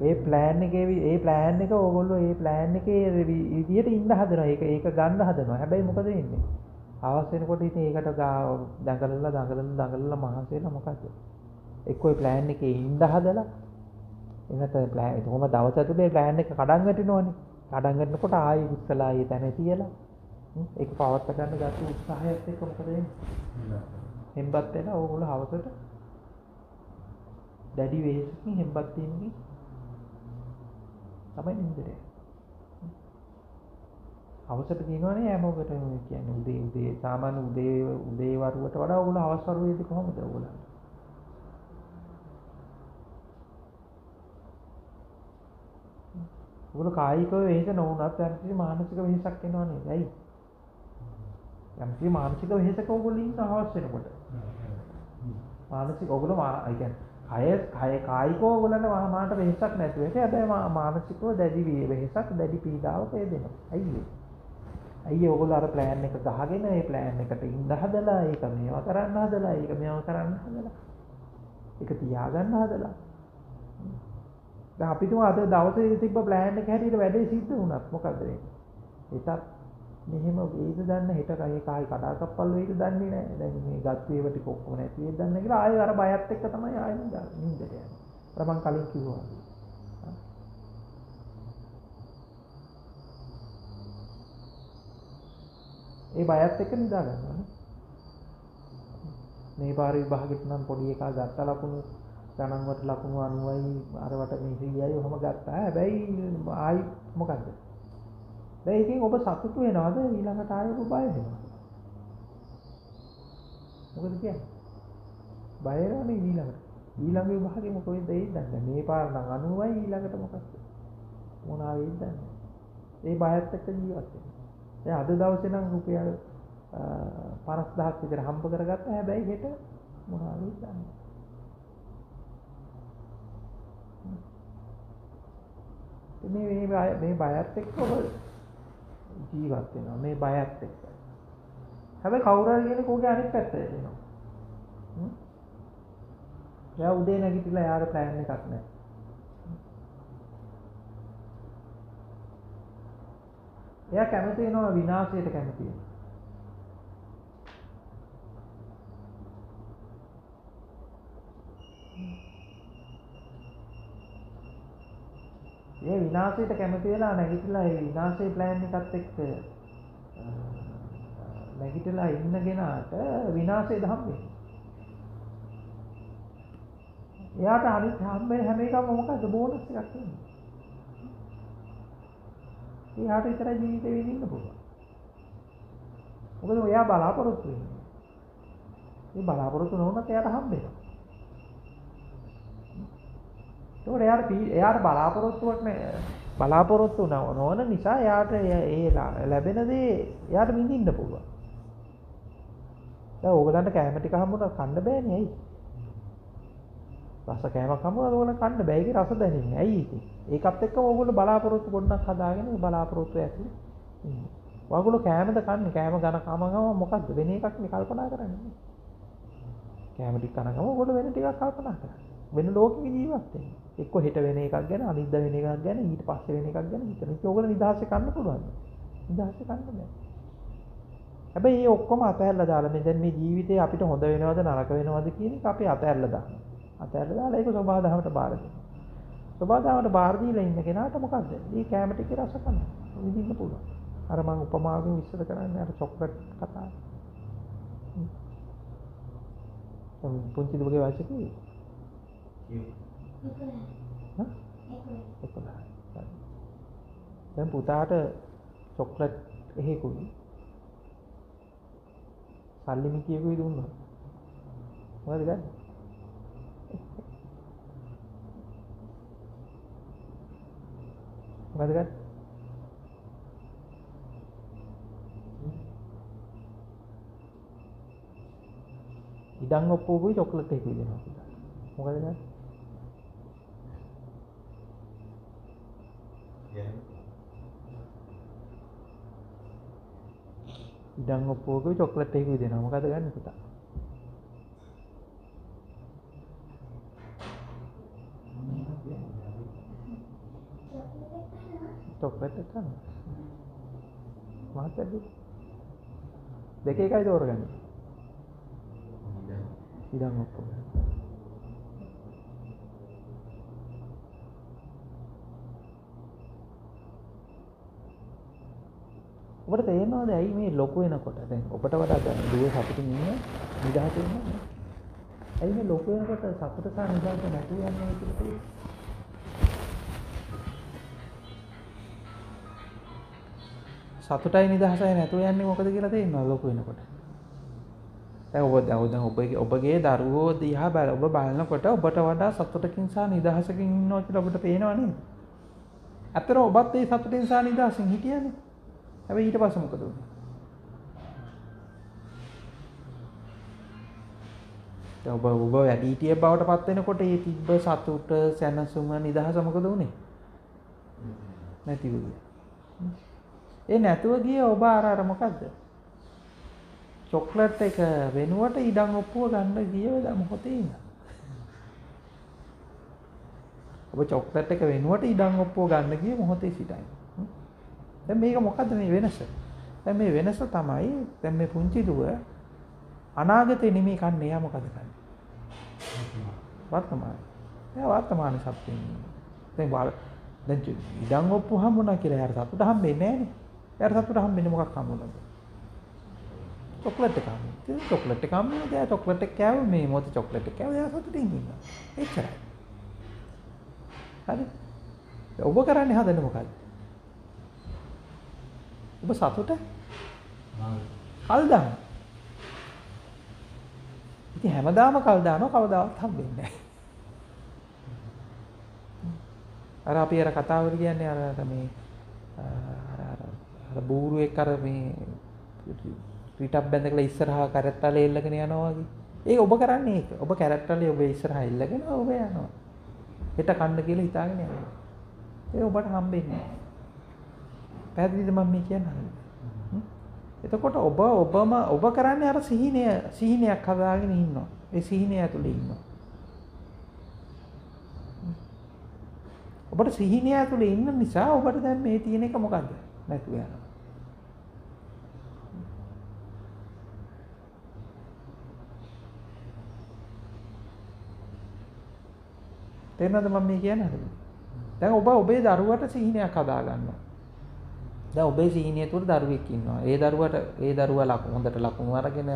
ඒ ප්ලෑන් එක ඔයගොල්ලෝ ඒ ප්ලෑන් එකේ විදියට ඉන්න හදනවා. ඒක ගන්න හදනවා. හැබැයි මොකද වෙන්නේ? හවස් වෙනකොට ඉතින් ඒකට දඟලලා මහන්සි වෙලා මොකද? එක්කෝ ඒ ප්ලෑන් එකේ ඉන්න හදලා එනත ප්ලෑන් ඒක කොහොම දවස් ඇතුලේ ප්ලෑන් එක කඩන් වැටෙනවනේ. කඩන් වැටෙනකොට ආයෙ ඉස්සලා ඒ තැන තියලා ඒක පවත් ගන්න ගත්ත උත්සාහයත් එක්ක මොකද වෙන්නේ? හෙම්බත් වෙලා ඕගොල්ලෝ හවසට දැඩි වෙහෙසකින් හෙම්බත් වීමකින් තමයි නින්දට. හවසට කියනවනේ හැමෝකට කියන්නේ උදේ සාමාන්‍ය උදේ වරුවට වඩා ඕගොල්ලෝ හවස් වරුවේදී කොහොමද ඕගොල්ලෝ? ඔයගොල්ලෝ කායිකව වෙහෙස නොවුනත් යම්කිසි මානසික වෙහෙසක් එනවා නේද? ඇයි? යම්කිසි මානසික වෙහෙසක ඔයගොල්ලෝ ඉන්න හවස් වෙනකොට. මානසික ඔයගොල්ලෝ ඒ කියන්නේ කායිකව ඔයගොල්ලන්ට මානට වෙහෙසක් නැතුව ඒක හැබැයි මානසිකව දැඩි වෙහෙසක් දැඩි පීඩාවක එදෙනවා. ඇයි ඔයගොල්ලෝ අර ප්ලෑන් එක ගහගෙන ඒ ප්ලෑන් එකට ඉඳ හදලා ඒක මේවා කරන්න හදලා ඒක මේවා කරන්න හදලා ඒක තියාගන්න හදලා දැන් අපි තුමා අද දවසේ තිබ්බ ප්ලෑන් එක හැටියට වැඩේ සිද්ධ වුණත් මොකද වෙන්නේ? ඒකත් මෙහෙම වේද දන්න හෙට කයි කඩාකප්පල් වේද දන්නේ නැහැ. දැන් මේ ගත් වේව ටික ඔක්කොම නැති වේද දන්නේ කියලා ආයෙ අර බයත් එක්ක තමයි ආයෙ නින්දට යන්නේ. අර මං කලින් කිව්වා. ඒ බයත් එක්ක නිදා ගන්නවා. මේ පාර විභාගෙට නම් පොඩි එකා ගත්ත ලකුණු ගණන් වලට ලකුණු 90යි අරවට මේ 100යි ඔහම ගත්තා. හැබැයි ආයි මොකද්ද? දැන් ඒකෙන් ඔබ සතුටු වෙනවද ඊළඟට ආයෙ ඔබ බය වෙනවද? මොකද කියන්නේ? බය වෙනවනේ ඊළඟට. ඊළඟ විභාගෙ මොකද දෙයිද දන්නේ? මේ පාර නම් 90යි ඊළඟට මොකක්ද? මොනවා වෙයිද දන්නේ? ඒ බයත් එක්ක ජීවත් වෙනවා. දැන් අද දවසේ නම් රුපියල් 50000ක් විතර හම්බ කරගත්තා. හැබැයි හෙට මොනවා වෙයිද දන්නේ? මේ බයත් එක්ක ඔබ ජීවත් වෙනවා. මේ බයත් එක්ක. හැබැයි කවුරු හරි කෙනෙක් ඔහුගේ අනිත් පැත්තට එනවා. එයා උදේ නැගිටලා යාර ප්ලෑන් එකක් නැහැ. එයා කැමති වෙනවා විනාශයට කැමති වෙනවා. ඒ විනාශයට කැමති වෙලා නැගිටලා ඒ විනාශයේ ප්ලෑන් එකත් එක්ක නැගිටලා ඉන්න කෙනාට විනාශයද හම්බෙන්නේ. එයාට අනිත් හැම එකම මොකද්ද බෝනස් එකක් තියෙනවා. එයාට විතරයි ජීවිතේ විඳින්න පුළුවන්. මොකද එයා බලාපොරොත්තු වෙන්නේ. මේ බලාපොරොත්තු නොවුනත් එයාට හම්බෙනවා. ඒකට එයාට බලාපොරොත්තු නොවන නිසා එයාට ඒ ලැබෙන දේ එයාට විඳින්න පුළුවන්. දැන් ඕගලන්ට කැම ටික හම්බුනා කන්න බෑනේ ඇයි? රස කෑමක් හම්බුනා ඕගලන්ට කන්න බෑ ඒකේ රස දැනෙන්නේ. ඇයි ඉතින්? ඒකත් එක්කම ඕගොල්ලෝ බලාපොරොත්තු ගොඩක් හදාගෙන බලාපොරොත්තු ඇතුලේ ඉන්නේ. ඔයගොල්ලෝ කෑමද කන්නේ? කෑම ගම මොකද්ද? වෙන එකක් නේ කල්පනා කරන්නේ. කෑම ටික කන ගම ඔයගොල්ලෝ වෙන ටිකක් කල්පනා කරන්නේ. වෙන ලෝකෙක ජීවත් වෙන්නේ. එක්ක හෙට වෙන එකක් ගැන, අනිද්දා වෙන එකක් ගැන, ඊට පස්සේ වෙන එකක් ගැන හිතන. ඒක ඔයගොල්ලෝ නිදහසේ කන්න පුළුවන්ද? නිදහසේ කන්න බෑ. හැබැයි මේ ඔක්කොම අතහැරලා දාලා දැන් මේ ජීවිතේ අපිට හොඳ වෙනවද නරක වෙනවද කියන එක අපි අතහැරලා දානවා. අතහැරලා දාලා ඒක සබහා දහමට බාර දෙනවා. සබහා දහමට බාර දීලා ඉන්න කෙනාට මොකද්ද? මේ කැම ටිකේ රස කන්න. විඳින්න පුළුවන්. අර මම උපමාවෙන් විස්තර කරන්නේ අර චොක්ලට් කතාව. පුංචි දුවගේ වයස කීයද? 11. දැන් පුතාට චොක්ලට් එහෙකුයි සල්ලි මිටියකුයි දුන්නා. මොකද ගන්නේ? මොකද ගන්නේ? ඉඩම් ඔප්පුවකුයි චොක්ලට් එකකුයි දෙනවා පුතා. මොකද ගන්නේ? ඉඩම් ඔප්පුවකුයි චොක්ලට් එකකුයි දෙනවා. මොකද ගන්නේ පුතා? චොක්ලට් එක ගන්න. මාතෘකාව දෙක එකයි තෝරගන්නේ. ඉඩම් ඔප්පුව. ඔබට තේරෙනවද ඇයි මේ ලොකු වෙනකොට දැන් ඔබට වඩා දැන් දුව සතුටින් ඉන්න නිදහස ඉන්නේ ඇයි මේ ලොකු වෙනකොට සතුට සහ නිදහස නැති යන්නේ කියලා සතුටයි නිදහසයි නැතුව යන්නේ මොකද කියලා තේරෙනවද ලොකු වෙනකොට දැන් ඔබගේ දරුවෝ දිහා ඔබ බලනකොට ඔබට වඩා සතුටකින් සහ නිදහසකින් ඉන්නවා කියලා ඔබට පේනව නේද? අතන ඔබත් ඒ සතුටින් සහ නිදහසින් හිටියනේ. හැබැයි ඊට පස්සේ මොකද වුනේ? දැන් ඔබ වැඩිහිටියෙක් බවට පත් වෙනකොට ඒ තිබ්බ සතුට, සැනසුම, නිදහස මොකද වුනේ? නැති වුණා. ඒ නැතුව ගියේ ඔබ අර මොකද්ද? චොක්ලට් එක වෙනුවට ඉඩම් ඔප්පුව ගන්න ගියේ මොහොතේ ඉඳන්. ඔබ චොක්ලට් එක වෙනුවට ඉඩම් ඔප්පුව ගන්න ගියේ මොහොතේ සිටයි. දැන් මේක මොකද්ද මේ වෙනස? දැන් මේ වෙනස තමයි දැන් මේ පුංචි දුව අනාගතේ නෙමෙයි කන්නේ එයා මොකද කරන්නේ? වර්තමානයේ. එයා වර්තමානයේ සතුටින් ඉන්නේ. දැන් ඉඩම් ඔප්පුව හම්බුණා කියලා එයාට සතුට හම්බෙන්නේ නැහනේ. එයාට සතුට හම්බෙන්නේ මොකක් හම්බුණාද? චොක්ලට් එක හම්බුණා. චොක්ලට් එක හම්බුණා. එයා චොක්ලට් එක කෑව මේ මොහොතේ චොක්ලට් එක කෑව එයා සතුටින් ඉන්නවා. එච්චරයි. හරි. ඔබ කරන්නේ හදන්නේ මොකද්ද? ඔබ සතුට කල් දාන. ඉතින් හැමදාම කල් දානවා කවදාවත් හම්බෙන්නේ නැහැ. අර අපි අර කතාවල කියන්නේ අර මේ අර බූරුවෙක් අර මේ පිටක් බැඳලා ඉස්සරහා කැරට්ටලේ එල්ලගෙන යනවා වගේ. ඒක ඔබ කරන්නේ ඒක. ඔබ කැරට්ටලේ ඔබ ඉස්සරහා එල්ලගෙන ඔබ යනවා. හෙට කන්න කියලා හිතාගෙන යනවා. ඒක ඔබට හම්බෙන්නේ නැහැ. පැහැදිලිද මම මේ කියන්නේ? එතකොට ඔබ කරන්නේ අර සිහිනයක් හදාගෙන ඉන්නවා. ඒ සිහිනය ඇතුලේ ඉන්නවා. ඔබට සිහිනය ඇතුලේ ඉන්න නිසා ඔබට දැන් මේ තියෙන එක මොකද්ද? නැතුව යනවා. තේරෙනවද මම මේ කියන්නේ? දැන් ඔබ ඔබේ දරුවට සිහිනයක් හදා ගන්නවා. දැන් ඔබේ සිහිනය තුළ දරුවෙක් ඉන්නවා. ඒ දරුවා හොඳට ලකුණු අරගෙන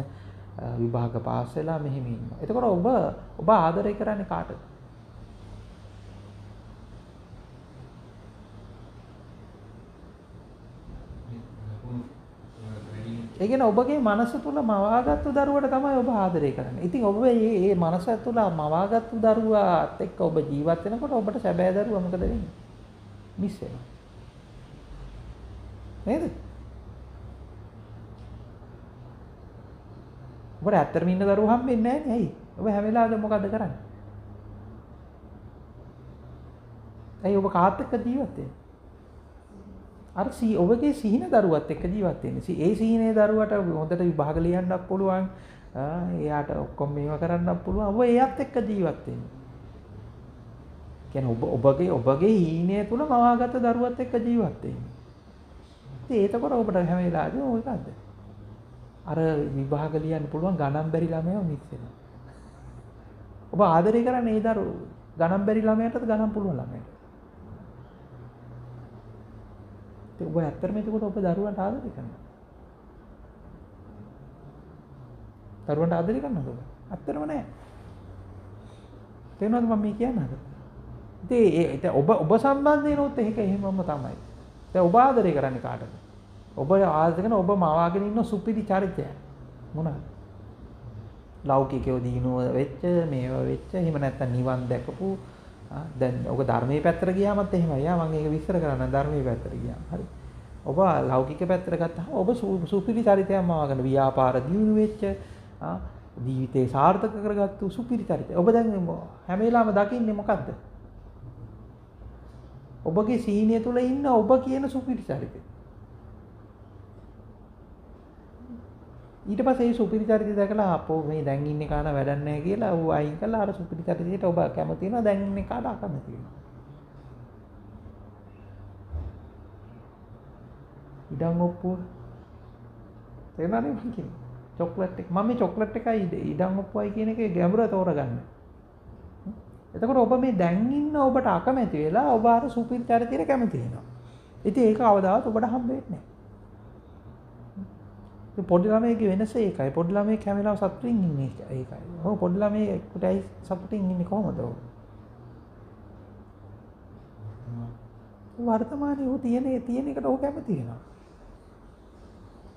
විභාග පාස් වෙලා මෙහෙම ඉන්නවා. එතකොට ඔබ ආදරය කරන්නේ කාටද? ඒ කියන්නේ ඔබගේ මනස තුළ මවාගත්තු දරුවට තමයි ඔබ ආදරය කරන්නේ. ඉතින් ඔබ මේ මනස තුළ මවාගත්තු දරුවාත් එක්ක ඔබ ජීවත් වෙනකොට ඔබට සැබෑ දරුවා මොකද වෙන්නේ? මිස් වෙනවා. නේද? ඔබ ඔබට ඇත්තටම ඉන්න දරුවෝ හම්බෙන්නේ නැහැ නේ. ඇයි? ඔබ හැම වෙලාවෙම මොකද්ද කරන්නේ? ඇයි ඔබ කාත් එක්ක ජීවත් වෙන්නේ? අර ඔබගේ සිහින දරුවත් එක්ක ජීවත් වෙන්නේ. ඒ සිහිනේ දරුවට හොඳට විභාග ලියන්නත් පුළුවන්. එයාට ඔක්කොම මේව කරන්නත් පුළුවන්. ඔබ එයාත් එක්ක ජීවත් වෙන්නේ. කියන්නේ ඔබගේ හීනය තුල මවාගත දරුවත් එක්ක ජීවත් වෙන්නේ. ඉතින් ඒතකොට ඔබට හැම වෙලාවෙම මොකක්ද? අර විභාග ලියන්න පුළුවන් ගණන් බැරි ළමයව මිස් වෙනවා. ඔබ ආදරය කරන්නේ ඒ දරුවෝ ගණන් බැරි ළමයටද ගණන් පුළුවන් ළමයට? ඉතින් ඔබ ඇත්තටම එතකොට ඔබ දරුවන්ට ආදරය කරනවා. දරුවන්ට ආදරය කරනවද ඔබ? ඇත්තටම නෑ. තේරෙනවද මම මේ කියන්නේ? ඉතින් ඔබ සම්බන්ධයෙන් උත් ඒක එහෙමම තමයි. දැන් ඔබ ආදරය කරන්නේ කාටද? ඔබ ආදරය කරන ඔබ මවාගෙන ඉන්න සුපිරි චරිතය මොනවාද? ලෞකිකව දිනුව වෙච්ච, මේව වෙච්ච, එහෙම නැත්නම් නිවන් දැකපු. දැන් ඔක ධර්මයේ පැත්තට ගියාමත් එහෙමයි. මම ඒක විස්තර කරන්න ධර්මයේ පැත්තට ගියාම. හරි. ඔබ ලෞකික පැත්තට ගත්තාම ඔබ සුපිරි චරිතයක් මවාගෙන ව්‍යාපාර දිනු වෙච්ච, ජීවිතේ සාර්ථක කරගත්තු සුපිරි චරිතය. ඔබ දැන් හැම වෙලාවෙම දකින්නේ මොකද්ද? ඔබගේ සීනිය තුල ඉන්න ඔබ කියන සුපිරි චරිතය. ඊට පස්සේ මේ සුපිරි චරිතය දැකලා අපෝ මේ දැන් ඉන්නේ කාට වැඩක් නැහැ කියලා ඌ අයින් කළා අර සුපිරි චරිතයට ඔබ කැමති වෙනවා දැන් ඉන්නේ කාට අකමැති වෙනවා. ඉඩම් ඔප්පුව තේරෙනවද මම කියන්නේ? චොක්ලට් එක මම මේ චොක්ලට් එකයි ඉඩම් ඔප්පුවයි කියන එකේ ගැඹුර තෝරගන්න. එතකොට ඔබ මේ දැන් ඉන්න ඔබට අකමැති වෙලා ඔබ අර සුපිරි චරිතයට කැමති වෙනවා. ඉතින් ඒක අවදාවත් ඔබට හම්බ වෙන්නේ නැහැ. පොඩි ළමයිගේ වෙනස ඒකයි. පොඩි ළමයි හැම වෙලාවෙම සතුටින් ඉන්නේ ඒකයි. ඔව් පොඩි ළමයිටයි සතුටින් ඉන්නේ කොහොමද ඔව්? වර්තමානයේ ඔය තියෙන එකට ඔය කැමති වෙනවා.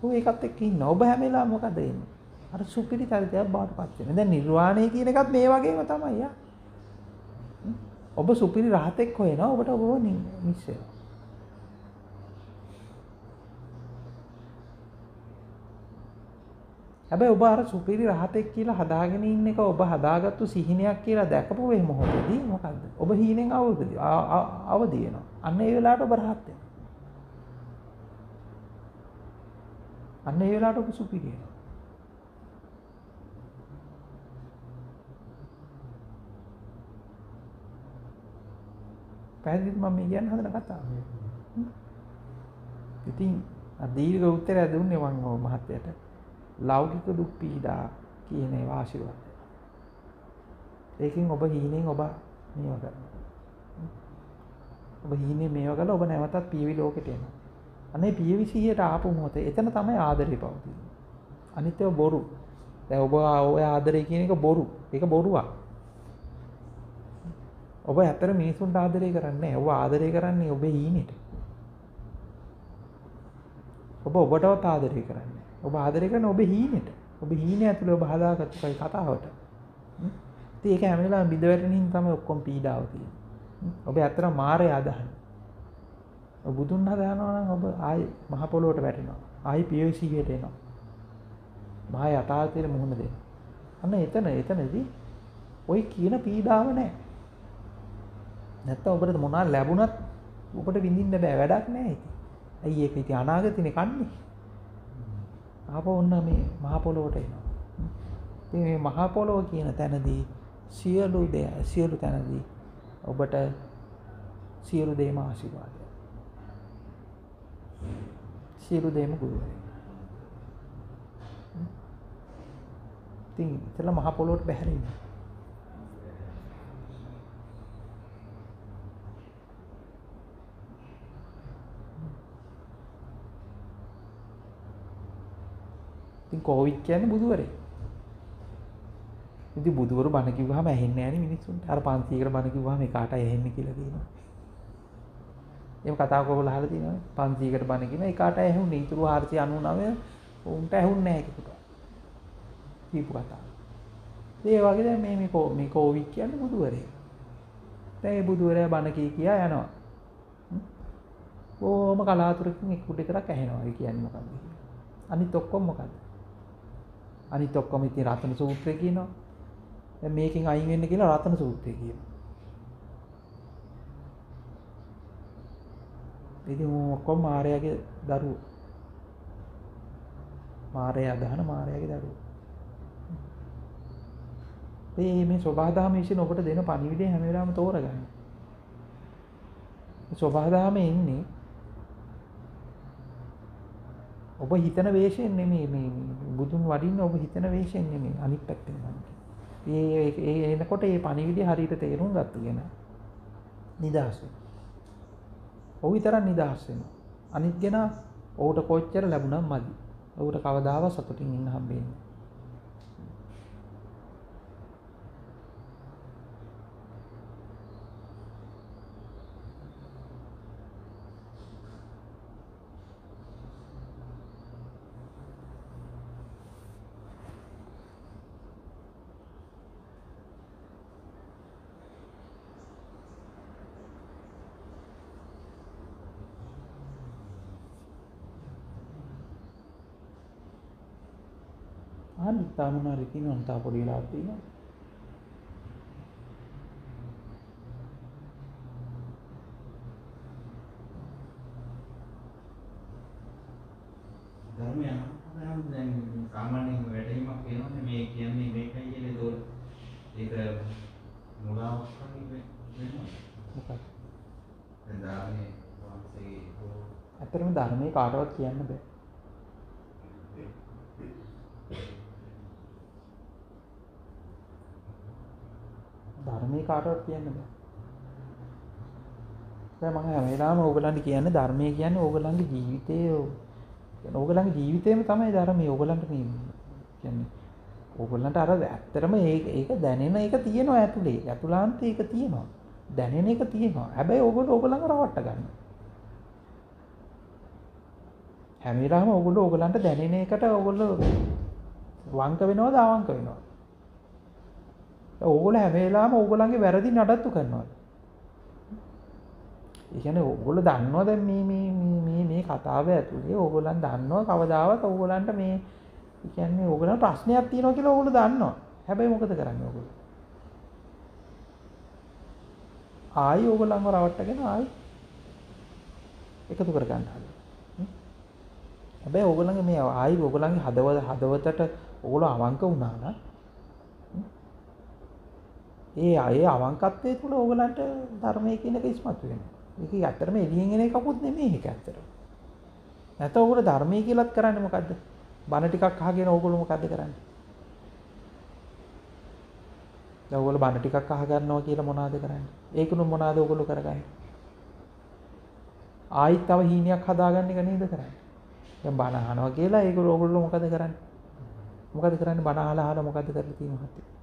ඔය ඒකත් එක්ක ඉන්න. ඔබ හැම වෙලාවෙම මොකද එන්නේ? අර සුපිරි චරිතයක් බවට පත් වෙනවා. දැන් නිර්වාණය කියන එකත් මේ වගේම තමයි යා. ඔබ සුපිරි රහතෙක් හොයනවා ඔබට ඔබ මිස් වෙනවා. හැබැයි ඔබ අර සුපිරි රහතෙක් කියලා හදාගෙන ඉන්න එක ඔබ හදාගත්තු සිහිනයක් කියලා දැකපු වෙ මොහොතේදී මොකද්ද? ඔබ හීනෙන් අවදි වෙනවා. අන්න ඒ වෙලාවට ඔබ රහත් වෙනවා. අන්න ඒ වෙලාවට ඔබ සුපිරි වෙනවා. පැහැදිලිද මම කියන්න හදන කතාව? ඉතින් දීර්ඝ උත්තරය දුන්නේ මම ඔය මහත්තයට. ලෞකික දුක් පීඩා කියන ඒ ආශිර්වාදය. ඒකෙන් ඔබ හීනෙන් ඔබ මේව කරනවා. ඔබ හීනේ මේව කළා ඔබ නැවතත් පියවි ලෝකෙට එනවා. අනේ පියවි 100ට ආපු මොහොතේ එතන තමයි ආදරේ පවතින්නේ. අනිත් ඒවා බොරු. දැන් ඔබ ඔය ආදරේ කියන එක බොරු. ඒක බොරුවක්. ඔබ ඇත්තට මිනිසුන්ට ආදරය කරන්නේ නැහැ. ඔබ ආදරය කරන්නේ ඔබේ හීනෙට. ඔබ ඔබටවත් ආදරය කරන්නේ. ඔබ ආදරය කරන ඔබේ හීනෙට. ඔබ හීනය ඇතුලේ ඔබ හදාගත්තු කයි කතාවට. ඉතින් ඒක හැම වෙලාවෙම බිඳ වැටෙන හින්දා තමයි ඔක්කොම පීඩාව තියෙන්නේ. ඔබ ඇත්තටම මායя අදහන්නේ. ඔබ බුදුන් හදානවා නම් ඔබ ආයි මහ පොළොවට වැටෙනවා. ආයි POC-ට එනවා. මාය යථාර්ථයට මුහුණ දෙනවා. අන්න එතනදී ওই කියන පීඩාව නැහැ. නැත්තම් ඔබට මොනවා ලැබුණත් ඔබට විඳින්න බෑ වැඩක් නැහැ ඉතින්. ඇයි ඒක ඉතින් අනාගතේනේ කන්නේ. ආපහු ඔන්න මේ මහ පොළොවට එනවා. ඉතින් මේ මහ පොළොව කියන තැනදී සියලු තැනදී ඔබට සියලු දේම ආශිර්වාදය. සියලු දේම ගුරුවරයා. ඉතින් ඉතල මහ පොළොවට බැහැරින්න. ඉතින් කොවිඩ් කියන්නේ බුදුවරේ. ඉතින් බුදුවරු බණ කිව්වහම ඇහෙන්නේ නැහැනේ මිනිස්සුන්ට. අර 500කට බණ කිව්වහම ඒකට ඇහෙන්නේ කියලා කියනවා. එහෙම කතාවක් ඔයගොල්ලෝ අහලා තියෙනවනේ. 500කට බණ කියන ඒකට ඇහුන්නේ. ඊටු 499 උන්ට ඇහුන්නේ නැහැ කිව්වා. කීපු කතාව. ඒ වගේ දැන් මේ කොවිඩ් කියන්නේ බුදුවරේ. දැන් මේ බුදුවරයා බණ කියා යනවා. ඕම කලාතුරකින් එක්ක විතරක් ඇහෙනවා. ඒ කියන්නේ මොකක්ද? අනිත් ඔක්කොම මොකක්ද? අනිත් ඔක්කොම ඉතින් රතන සූත්‍රය කියනවා. දැන් මේකෙන් අයින් වෙන්න කියලා රතන සූත්‍රය කියනවා. ඉතින් ඔක්කොම මායාවේ දරුවෝ. මායя ගහන මායාවේ දරුවෝ. මේ සබහාදහම විශ්ින් ඔබට දෙන පණිවිඩය හැම වෙලාවෙම තෝරගන්න. සබහාදහමේ ඉන්නේ ඔබ හිතන වේශයෙන් නෙමෙයි මේ බුදුන් වඩින්න ඔබ හිතන වේශයෙන් නෙමෙයි අනිත් පැත්තෙන් යන්නේ. ඒ එනකොට මේ පණිවිඩය හරියට තේරුම් ගත්ත කෙනා නිදහස් වෙනවා. ඔහු විතරක් නිදහස් වෙනවා. අනිත් කෙනා ඔහුට කොච්චර ලැබුණා මදි. ඔහුට කවදාවත් සතුටින් ඉන්න හම්බෙන්නේ. අනිත් තාමනාරි කියනවා තා පොඩි වෙලාවක් තියෙනවා. ධර්මය අහනකොට දැන් සාමාන්‍යයෙන් වැටීමක් වෙනවනේ මේ කියන්නේ මේකයි කියලා ඒක මුලාවක් වගේ වෙනවා. මොකක්ද? දැන් ධර්මයේ වංශයේ ඇත්තටම ධර්මයේ කාටවත් කියන්න බෑ. ධර්මයේ කාටවත් කියන්න බෑ. දැන් මම හැම වෙලාවෙම ඕගලන්ට කියන්නේ ධර්මයේ කියන්නේ ඕගලන්ගේ ජීවිතයේ ඕගලන්ගේ ජීවිතේම තමයි ධර්මයේ. ඕගලන්ට මේ කියන්නේ ඕගලන්ට අර ඇත්තටම ඒක දැනෙන එක තියෙනවා ඇතුලේ. ඇතුළාන්තේ ඒක තියෙනවා. දැනෙන එක තියෙනවා. හැබැයි ඕගොල්ලෝ ඕගලන්ව රවට්ට ගන්නවා. හැම වෙලාවෙම ඕගොල්ලෝ ඕගලන්ට දැනෙන එකට ඕගොල්ලෝ වංක වෙනවද අවංක වෙනවද? ඕගොල්ලෝ හැම වෙලාවෙම ඕගොල්ලන්ගේ වැරදි නඩත්තු කරනවා. ඒ කියන්නේ ඕගොල්ලෝ දන්නවා දැන් මේ කතාව ඇතුලේ ඕගොල්ලන් දන්නවා කවදාවත් ඕගොල්ලන්ට මේ කියන්නේ ඕගොල්ලන්ට ප්‍රශ්නයක් තියෙනවා කියලා ඕගොල්ලෝ දන්නවා. හැබැයි මොකද කරන්නේ ඕගොල්ලෝ? ආයි ඕගොල්ලන්ව රවට්ටගෙන ආයි එකතු කර ගන්න හදනවා. හැබැයි ඕගොල්ලන්ගේ මේ ආයි ඕගොල්ලන්ගේ හදවතට ඕගොල්ලෝ අවංක වුණා නම් ඒ අවංකත්වයේ තුල ඕගොල්ලන්ට ධර්මයේ කියන එක ඉස්මතු වෙනවා. ඒක ඇත්තටම එළියෙන් එන එකකුත් නෙමෙයි ඒක ඇත්තටම. නැත්නම් ඕගොල්ලෝ ධර්මයේ කියලාත් කරන්නේ මොකද්ද? බණ ටිකක් අහගෙන ඕගොල්ලෝ මොකද්ද කරන්නේ? දැන් ඕගොල්ලෝ බණ ටිකක් අහ ගන්නවා කියලා මොනවද කරන්නේ? ඒකුණු මොනවද ඕගොල්ලෝ කරගන්නේ? ආයිත් තව හීනයක් හදාගන්න එක නේද කරන්නේ? දැන් බණ අහනවා කියලා ඒගොල්ලෝ ඕගොල්ලෝ මොකද කරන්නේ? මොකද කරන්නේ බණ අහලා මොකද කරලා තියෙන්නේ මහත්තයෝ?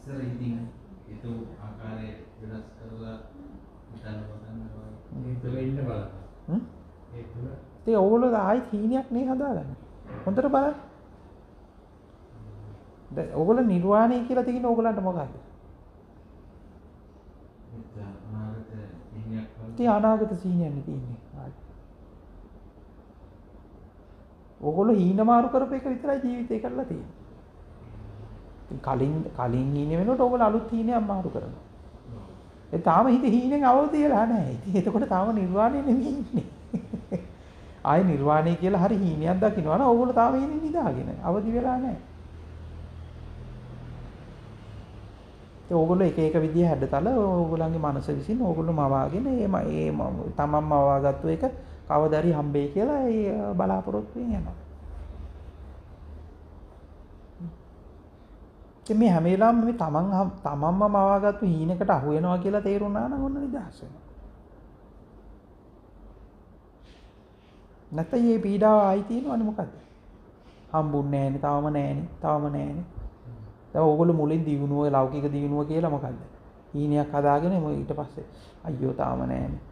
ඉස්සර ඉතින් ඒක ආකාරයේ වෙනස් කරලා හිතනවා ඒ තුළ ඉන්න බලන්න. ඒ තුළ ඉතින් ඕගොල්ලෝ ආයිත් හීනයක් නේ හදාගන්නේ. හොඳට බලන්න. දැන් ඕගොල්ලෝ නිර්වාණය කියලා තියෙන ඕගොල්ලන්ට මොකක්ද? අනාගත සිහිනයක් වගේ. ඉතින් අනාගත සිහිනයක් තියෙන්නේ. ඕගොල්ලෝ හීන මාරු කරපු එක විතරයි ජීවිතේ කරලා තියෙන්නේ. කලින් හීන වෙනකොට ඕගොල්ලෝ අලුත් හීනයක් මාරු කරනවා. ඒ තාම හිත හීනෙන් අවදි වෙලා නැහැ. ඉතින් එතකොට තාම නිර්වාණය නෙමෙයි ඉන්නේ. ආයි නිර්වාණය කියලා හරි හීනයක් දකින්නවා නම් ඕගොල්ලෝ තාම හීනෙන් නිදාගෙන අවදි වෙලා නැහැ. ඒ ඕගොල්ලෝ එක එක විදිහ හැඩතල ඕගොල්ලන්ගේ මනස විසින් ඕගොල්ලෝ මවාගෙන ඒ තමන්ම මවාගත්තු එක කවදාරි හම්බෙයි කියලා ඒ බලාපොරොත්තුෙන් යනවා. මේ හැම වෙලාවෙම මේ තමන්ම මවාගත්තු හීනකට අහු වෙනවා කියලා තේරුණා නම් ඔන්න නිදහස් වෙනවා. නැත්නම් මේ පීඩාව ආයි තියෙනවනේ මොකද්ද? හම්බුන්නේ නැහෙනේ, තවම නැහෙනේ. දැන් ඕගොල්ලෝ මුලින් දිනුව ලෞකික දිනුව කියලා මොකද්ද? හීනයක් හදාගෙන ඊට පස්සේ අයියෝ තාම නැහෙනේ.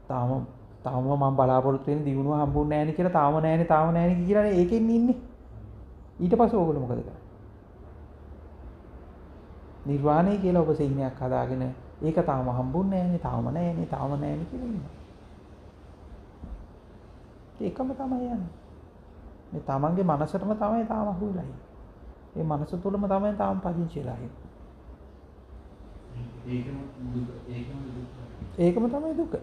තාම මම බලාපොරොත්තු වෙන දිනුව හම්බුන්නේ නැහෙනේ කියලා තාම නැහෙනේ කියලානේ ඒකෙන් ඉන්නේ. ඊට පස්සේ ඕගොල්ලෝ මොකද කරන්නේ? නිර්වාණය කියලා ඔබ සිහිනයක් හදාගෙන ඒක තාම හම්බුන්නේ නැහෙනේ, තාම නැහෙනේ කියලා ඉන්නවා. ඒකම තමයි යන්නේ. මේ තමන්ගේ මනසටම තමයි තාම අහුවෙලා ඉන්නේ. ඒ මනස තුලම තමයි තාම පදිංචිලා ඉන්නේ. ඒකම තමයි දුක.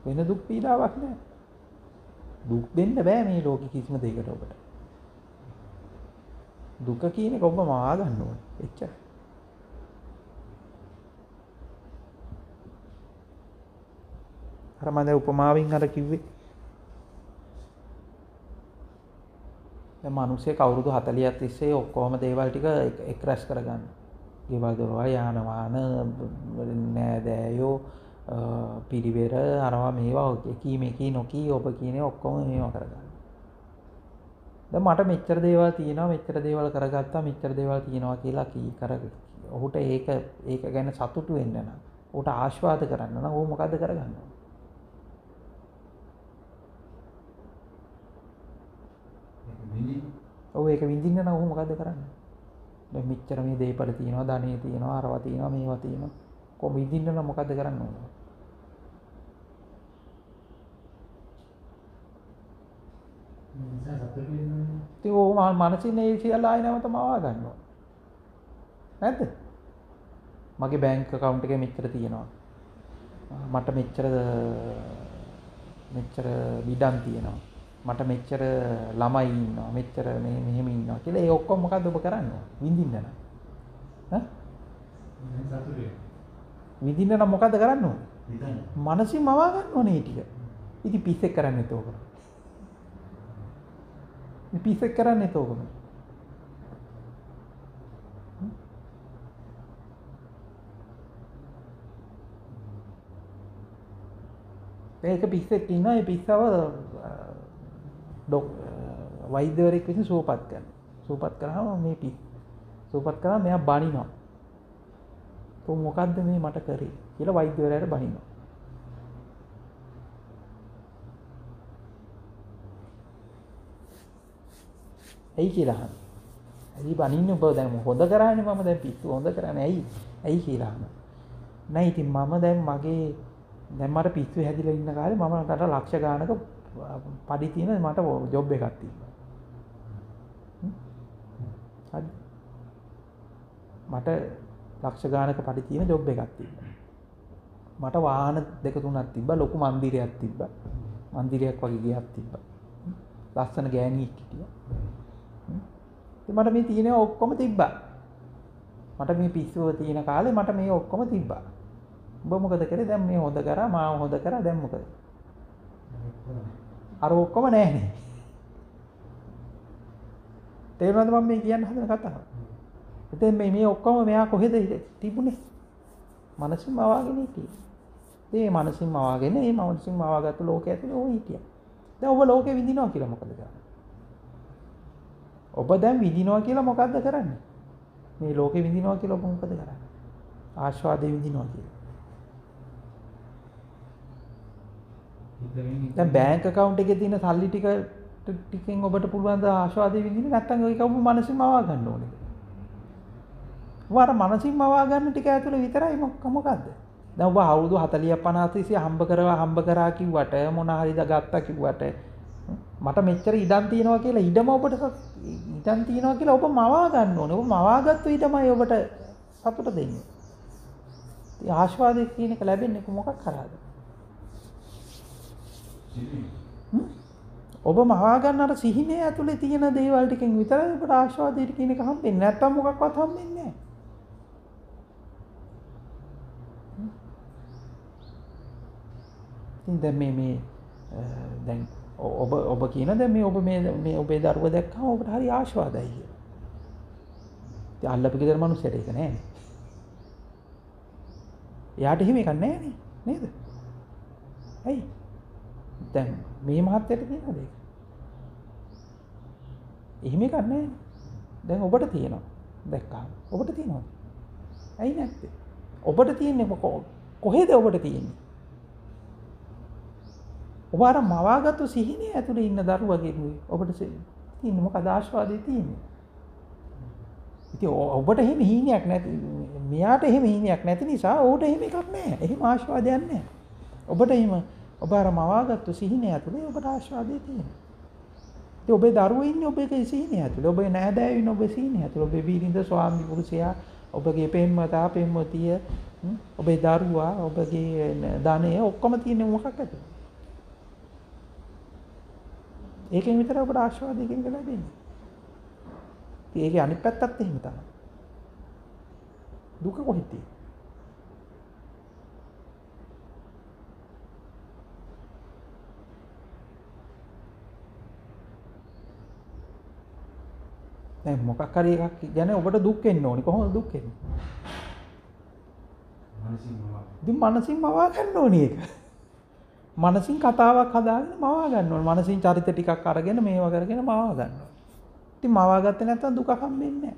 වෙන දුක් පීඩාවක් නෑ. දුක් දෙන්න බෑ මේ ලෝකෙ කිසිම දෙයකට ඔබට. දුක කියන එක ඔබ මවා ගන්න ඕනේ. එච්චරයි. අර මම දැන් උපමාවෙන් අර කිව්වේ දැන් මිනිස්සේ අවුරුදු 40ක් තිස්සේ ඔක්කොම දේවල් ටික එක් රැස් කරගන්න. ගෙවල් දොරවල් යාන වාහන නෑදෑයෝ පිරිවෙර අරවා මේවා එකී නොකී ඔබ කියන්නේ ඔක්කොම මේවා කරගන්න. දැන් මට මෙච්චර දේවල් තියෙනවා මෙච්චර දේවල් කරගත්තා මෙච්චර දේවල් තියෙනවා කියලා ඔහුට ඒක ගැන සතුටු වෙන්න නම් ඔහුට ආශාවාද කරන්න නම් ඔහු මොකද්ද කරගන්නේ? ඔව් ඒක විඳින්න නම් ඔහු මොකද්ද කරන්නේ? දැන් මෙච්චර මේ දේපල තියෙනවා ධනෙ තියෙනවා අරවා තියෙනවා මේවා තියෙනවා කොහොම විඳින්න නම් මොකද්ද කරන්න ඕන? ඉතින් ඔහු මානසින් ඒ සියල්ල ආයෙ නැවත මවා ගන්නවා. නැද්ද? මගේ බැංක් account එකේ මෙච්චර තියෙනවා. මට මෙච්චර විඩන් තියෙනවා. මට මෙච්චර ළමයි ඉන්නවා. මෙච්චර මෙහෙම ඉන්නවා කියලා ඒ ඔක්කොම මොකද්ද ඔබ කරන්නේ? විඳින්න නම්. ඈ? විඳින්න නම් මොකද්ද කරන්න ඕනේ? මනසින් මවා ගන්න ඕනේ ඒ ටික. ඉතින් පිස්සෙක් කරන්නේ ඒක. පිස්සෙක් කරන්නේ ඒක. මේක පිස්සෙක් ඉන්නවා ඒ පිස්සව වෛද්‍යවරයෙක් විසින් සුවපත් කරනවා. සුවපත් කරාම මේ සුවපත් කරාම මෙයා බනිනවා. તો මොකද්ද මේ මට කරේ කියලා වෛද්‍යවරයාට බනිනවා. ඇයි කියලා අහනවා. ඇයි බනින්නේ ඔබ දැන් හොඳ කරානේ මම දැන් පිස්සු හොඳ කරානේ ඇයි කියලා අහනවා. නෑ ඉතින් මම දැන් මට පිස්සු හැදිලා ඉන්න කාලේ මම රට ලක්ෂ ගානක පඩි තියෙන මට ජොබ් එකක් තිබ්බා. හරි. මට ලක්ෂ ගානක පඩි තියෙන ජොබ් එකක් තිබ්බා. මට වාහන දෙක තුනක් තිබ්බා ලොකු මන්දිරයක් තිබ්බා. මන්දිරයක් වගේ ගයක් තිබ්බා. ලස්සන ගෑණියෙක් හිටියා. ඉතින් මට මේ තියෙන ඔක්කොම තිබ්බා. මට මේ පිස්සුව තියෙන කාලේ මට මේ ඔක්කොම තිබ්බා. ඔබ මොකද කරේ දැන් මේ හොද කරා මාව හොද කරා දැන් මොකද? අර ඔක්කොම නැහැනේ. තේරුණාද මම මේ කියන්න හදන කතාව? ඉතින් මේ ඔක්කොම මෙයා කොහෙද තිබුණේ? මනසින්ම ආවගෙන හිටියේ. මේ මනසින්ම ආවගෙන මේ මනසින්ම ආවගත්තු ලෝකයේ ඇතුලේ ඔය හිටියා. දැන් ඔබ ලෝකේ විඳිනවා කියලා මොකද කරන්නේ? ඔබ දැන් විඳිනවා කියලා මොකද්ද කරන්නේ? මේ ලෝකේ විඳිනවා කියලා ඔබ මොකද කරන්නේ? ආස්වාදේ විඳිනවා කියලා. දැන් බැංක් account එකේ තියෙන සල්ලි ටිකෙන් ඔබට පුළුවන් ද ආශාවාදී විඳින්න නැත්නම් ඒක ඔබ මනසින්ම මවා ගන්න ඕනේ. ඔබ මනසින්ම මවා ගන්න ටික ඇතුලේ විතරයි මොකක්ද? දැන් ඔබ අවුරුදු 40 50 30 හම්බ කරා කිව්වට මොන හරිද ගත්තා කිව්වට මට මෙච්චර ඉඩම් තියනවා කියලා ඉඩම ඔබට ඉඩම් තියනවා කියලා ඔබ මවා ගන්න ඕනේ. ඔබ මවාගත්තු ඉඩමයි ඔබට සතුට දෙන්නේ. ඉතින් ආශාවාදී කියන එක ලැබෙන්නේ මොකක් කරාද? ඔබ මවා ගන්න අර සිහිනේ ඇතුලේ තියෙන දේවල් ටිකෙන් විතරයි ඔබට ආශාවාදයට කියන එක හම්බෙන්නේ. නැත්තම් මොකක්වත් හම්බෙන්නේ නැහැ. ඉතින් දැන් දැන් ඔබ කියන දැන් ඔබ මේ ඔබේ දරුවා දැක්කම ඔබට හරි ආශාවාදයි කියලා. ඉතින් අල්ලපු ගෙදර මිනිස්සුන්ට ඒක නෑ. එයාට එහෙම එකක් නෑනේ නේද? ඇයි? දැන් මේ මහත්තයට තියෙනවද ඒක? එහෙම එකක් නැහැ. දැන් ඔබට තියෙනවා. දැක්කම. ඔබට තියෙනවද? ඇයි නැත්තේ? ඔබට තියෙන්නේ කොහෙද ඔබට තියෙන්නේ? ඔබ අර මවාගත්තු සිහිනේ ඇතුලේ ඉන්න දරුවගේ ඔබට තියෙන්නේ මොකද ආශාවාදේ තියෙන්නේ? ඉතින් ඔබට එහෙම හීනයක් නැති මෙයාට එහෙම හීනයක් නැති නිසා ඔහුට එහෙම එකක් නැහැ. එහෙම ආශාදයක් නැහැ. ඔබට එහෙම ඔබ අර මවාගත්තු සිහිනය ඇතුලේ ඔබට ආශාදේ තියෙනවා. ඉතින් ඔබේ දරුවෝ ඉන්නේ ඔබේ සිහිනය ඇතුලේ. ඔබේ නෑදෑයෝ ඉන්නේ ඔබේ සිහිනය ඇතුලේ. ඔබේ බිරිඳ ස්වාමි පුරුෂයා, ඔබගේ පෙම්වතා, පෙම්වතිය, ඔබේ දරුවා, ඔබගේ ධනය ඔක්කොම තියෙන්නේ මොකක් ඇතුලේ? ඒකෙන් විතරයි ඔබට ආශාදයෙන් ලැබෙන්නේ. ඒකේ අනිත් පැත්තත් එහෙම තමයි. දුක කොහෙද තියෙන්නේ? දැන් මොකක් හරි එකක් ගැන ඔබට දුක් වෙන්න ඕනි. කොහොමද දුක් වෙන්නේ? මනසින් මවා ගන්න ඕනි ඒක. මනසින් කතාවක් හදාගෙන මවා ගන්න ඕනි. මනසින් චරිත ටිකක් අරගෙන මේවා කරගෙන මවා ගන්න ඕනි. ඉතින් මවා ගත්තේ නැත්නම් දුක හම්බෙන්නේ නැහැ.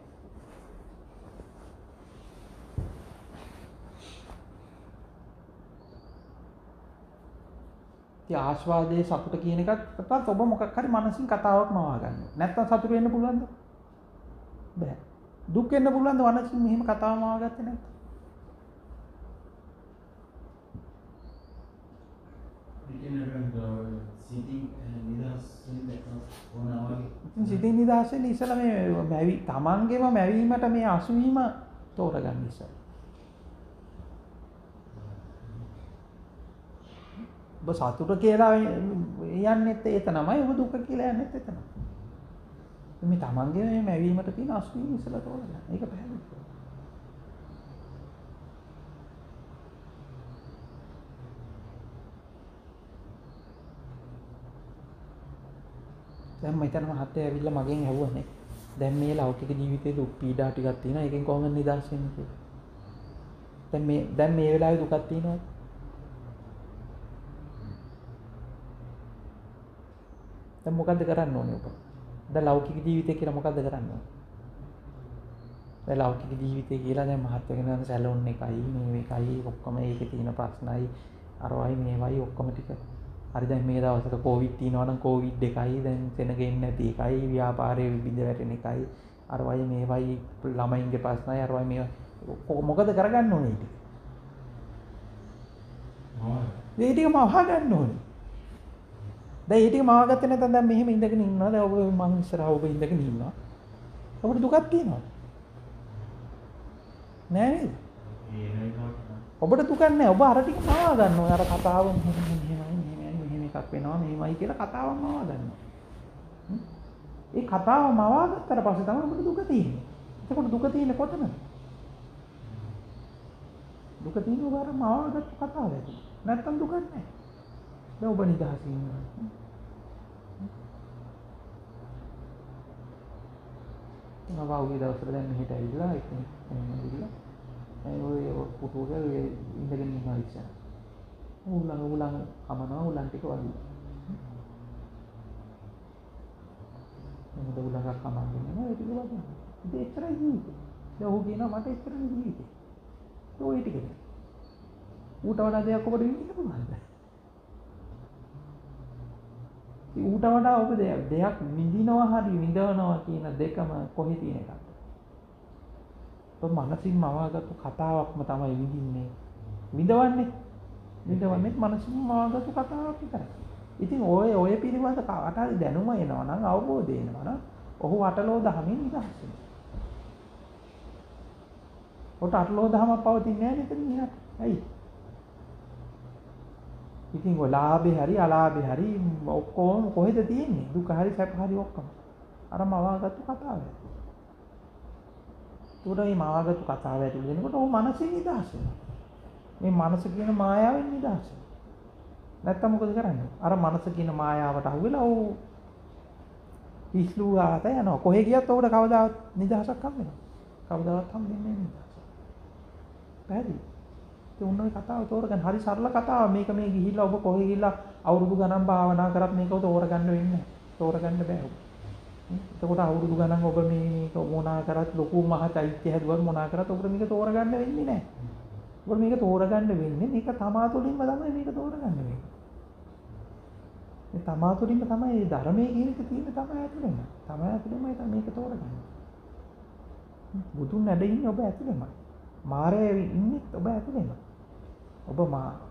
ඉතින් ආස්වාදයේ සතුට කියන එකත් ඔබ මොකක් හරි මනසින් කතාවක් මවා ගන්න. නැත්නම් සතුට වෙන්න පුළුවන්ද? බෑ. දුක් වෙන්න පුළුවන්ද මනසින් මෙහෙම කතාව මවා ගත්තේ නැත්නම්? සිතින් නිදහස් වෙන්න ඉස්සලා මේ තමන්ගේම මැවීමට මේ අසුවීම තෝරගන්න ඉස්සලා. ඔබ සතුට කියලා යන්නෙත් එතනමයි, ඔබ දුක කියලා යන්නෙත් එතනමයි. මේ තමන්ගේ මේ මැවීමට තියෙන අසුවීම ඉස්සලා තෝරගන්න. ඒක පැහැදිලි. දැන් මෙතන මහත්තයා ඇවිල්ලා මගෙන් ඇහුවානේ. දැන් මේ ලෞකික ජීවිතයේ දුක් පීඩා ටිකක් තියෙනවා. ඒකෙන් කොහොමද නිදහස් වෙන්නේ කියලා. දැන් මේ වෙලාවේ දුකක් තියෙනවා. දැන් මොකද්ද කරන්න ඕනේ ඔබ? දැන් ලෞකික ජීවිතය කියලා මොකද්ද කරන්න ඕනේ? දැන් ලෞකික ජීවිතය කියලා දැන් මහත්තයා කියන සැලොන් එකයි මේකයි ඔක්කොම ඒකේ තියෙන ප්‍රශ්නයි අරවයි මේවයි ඔක්කොම ටික. හරි දැන් මේ දවස්වල කොවිඩ් තියෙනවා නම් කොවිඩ් එකයි දැන් සෙනගෙන්නේ නැති එකයි ව්‍යාපාරයේ විබිඳ වැටෙන එකයි අරවයි මේවයි ළමයින්ගේ ප්‍රශ්නයි අරවයි මේවා මොකද කරගන්න ඕනේ ඊට? මේ ටික මවා ගන්න ඕනේ. දැන් ඒ ටික මවා ගත්තේ නැත්නම් දැන් මෙහෙම ඉඳගෙන ඉන්නවා. දැන් ඔබ මං ඉස්සරහා ඔබ ඉඳගෙන ඉන්නවා. ඔබට දුකක් තියෙනවා. නෑ නේද? ඔබට දුකක් නෑ. ඔබ අර ටික මවා ගන්න ඕනේ. අර කතාව මෙහෙම එකක් වෙනවා මෙහෙමයි කියලා කතාවක් මවා ගන්නවා. ඒ කතාව මවා ගත්තට පස්සේ තමයි ඔබට දුක තියෙන්නේ. එතකොට දුක තියෙන්නේ කොතනද? දුක තියෙන්නේ ඔබ අර මවා ගත්ත කතාව ඇතුළේ. නැත්තම් දුකක් නැහැ. දැන් ඔබ නිදහසින් ඉන්නවා. නවාගේ දවසට දැන් මෙහෙට ඇවිල්ලා ඔය පුතෝගේ ඉඳගෙන ඉන්නවා ඉස්සර. උලන් කමනවා උලන් ටික වගේ. මොකද උලන් කමන්නේ නේද ඒක වගේ. ඉතින් එච්චරයි ජීවිතේ. දැන් ඔහු කියනවා මට එච්චරයි ජීවිතේ. ඒ ඔය ටිකද. ඌට වඩා දෙයක් ඔබට විඳින්න පුළුවන්ද? ඌට වඩා ඔබ දෙයක් විඳිනවා හරි විඳවනවා කියන දෙකම කොහේ තියෙන එකක්ද? ඔබ මනසින් මවාගත්තු කතාවක්ම තමයි විඳින්නේ. විඳවන්නේ මනසින් මවාගත්තු කතාවක් විතරයි. ඉතින් ඔය පිළිබඳ කාට හරි දැනුම එනවා නම් අවබෝධය එනවා නම් ඔහු අටලෝ දහමින් නිදහස් වෙනවා. ඔහුට අටලෝ දහමක් පවතින්නේ නැහැ නේද මෙහාට? ඇයි? ඉතින් ඔය ලාභේ හරි අලාභේ හරි ඔක්කොම කොහෙද තියෙන්නේ? දුක හරි සැප හරි ඔක්කොම. අර මවාගත්තු කතාව. උඩයි මවාගත්තු කතාව ඇතුළේ වෙනකොට ඔහු මනසින් නිදහස් වෙනවා. මේ මනස කියන මායාවෙන් නිදහස් වෙනවා. නැත්තම් මොකද කරන්නේ? අර මනස කියන මායාවට අහු වෙලා ඔහු ඉස්ලු ආත යනවා. කොහෙ ගියත් ඔහුට කවදාවත් නිදහසක් හම්බ වෙනවා. කවදාවත් හම්බෙන්නේ නැහැ නිදහස. පැහැදිලි? ඒ උන්නෝයි කතාව තෝරගන්න. හරි සරල කතාව. මේක මේ ගිහිල්ලා ඔබ කොහෙ ගිහිල්ලා අවුරුදු ගණන් භාවනා කරත් මේක තෝරගන්න වෙන්නේ නැහැ. තෝරගන්න බෑ ඔබ. එතකොට අවුරුදු ගණන් ඔබ මේක මොනා කරත් ලොකු මහ චෛත්‍ය හැදුවත් මොනා කරත් ඔබට මේක තෝරගන්න වෙන්නේ නැහැ. ඔබ මේක තෝරගන්න වෙන්නේ මේක තමා තුළින්ම තමයි මේක තෝරගන්න වෙන්නේ. මේ තමා තුළින්ම තමයි ධර්මයේ කියන එක තියෙන්නේ තමයි ඇතුළේම. තමයි ඇතුළේමයි මේක තෝරගන්නේ. බුදුන් වැඩ ඉන්නේ ඔබ ඇතුළේමයි. මාරය ඉන්නේ ඔබ ඇතුළේම. ඔබ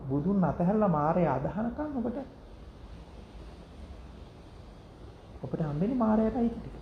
බුදුන් අතහැරලා මාරය අදහනකම් ඔබට හම්බෙන්නේ මාරයටයි ටික.